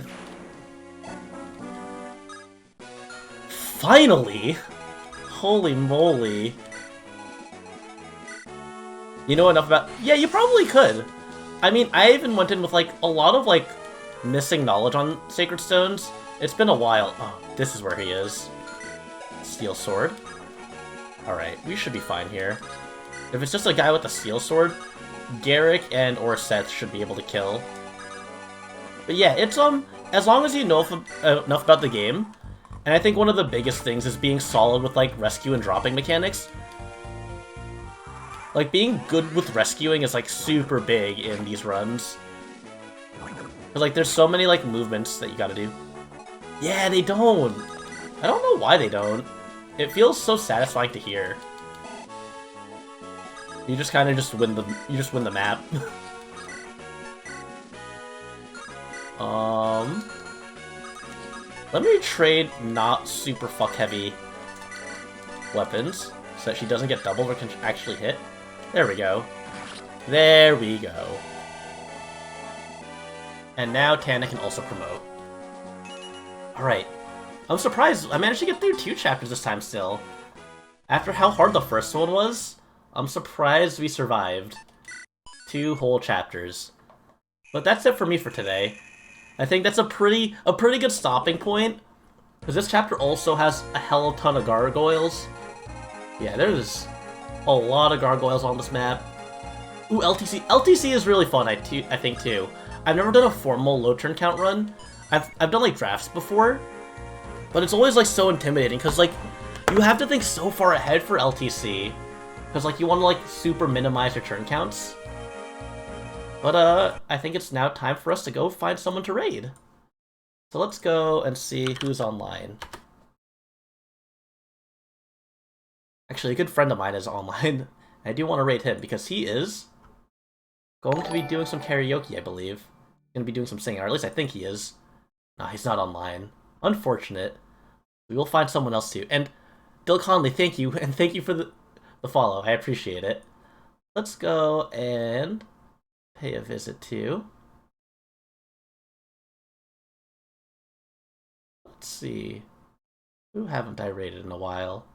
Finally! Holy moly. You know enough about... Yeah, you probably could. I mean, I even went in with, like, a lot of, like, missing knowledge on Sacred Stones. It's been a while. Oh, this is where he is. Steel Sword. Alright, we should be fine here. If it's just a guy with a Steel Sword, Gerik and or Seth should be able to kill. But yeah, it's, as long as you know enough about the game, and I think one of the biggest things is being solid with, like, rescue and dropping mechanics. Like, being good with rescuing is, like, super big in these runs. Because, like, there's so many, like, movements that you gotta do. Yeah, they don't! I don't know why they don't. It feels so satisfying to hear. You just kind of just win the map. Let me trade not super fuck heavy weapons so that she doesn't get doubled or can actually hit. There we go. There we go. And now Tana can also promote. Alright. I'm surprised I managed to get through 2 chapters this time still. After how hard the first one was, I'm surprised we survived 2 whole chapters. But that's it for me for today. I think that's a pretty good stopping point. Because this chapter also has a hell of a ton of gargoyles. Yeah, there's a lot of gargoyles on this map. Ooh, LTC. LTC is really fun, I think, too. I've never done a formal low turn count run. I've done, like, drafts before. But it's always, like, so intimidating, because, like, you have to think so far ahead for LTC. Because, like, you want to, like, super minimize your turn counts. But, I think it's now time for us to go find someone to raid. So let's go and see who's online. Actually, a good friend of mine is online. I do want to raid him, because he is going to be doing some karaoke, I believe. Going to be doing some singing, or at least I think he is. Nah, he's not online. Unfortunate. We will find someone else too. And Dill Conley, thank you, and thank you for the follow. I appreciate it. Let's go and pay a visit to Let's see. Who haven't I rated in a while?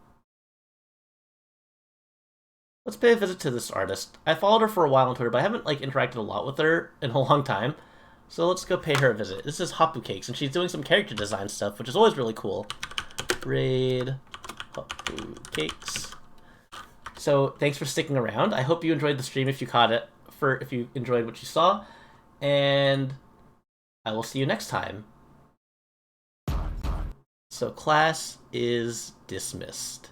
Let's pay a visit to this artist. I followed her for a while on Twitter, but I haven't like interacted a lot with her in a long time. So let's go pay her a visit. This is Hapu Cakes, and she's doing some character design stuff, which is always really cool. Raid Hapu Cakes. So thanks for sticking around. I hope you enjoyed the stream if you caught it, if you enjoyed what you saw, and I will see you next time. So class is dismissed.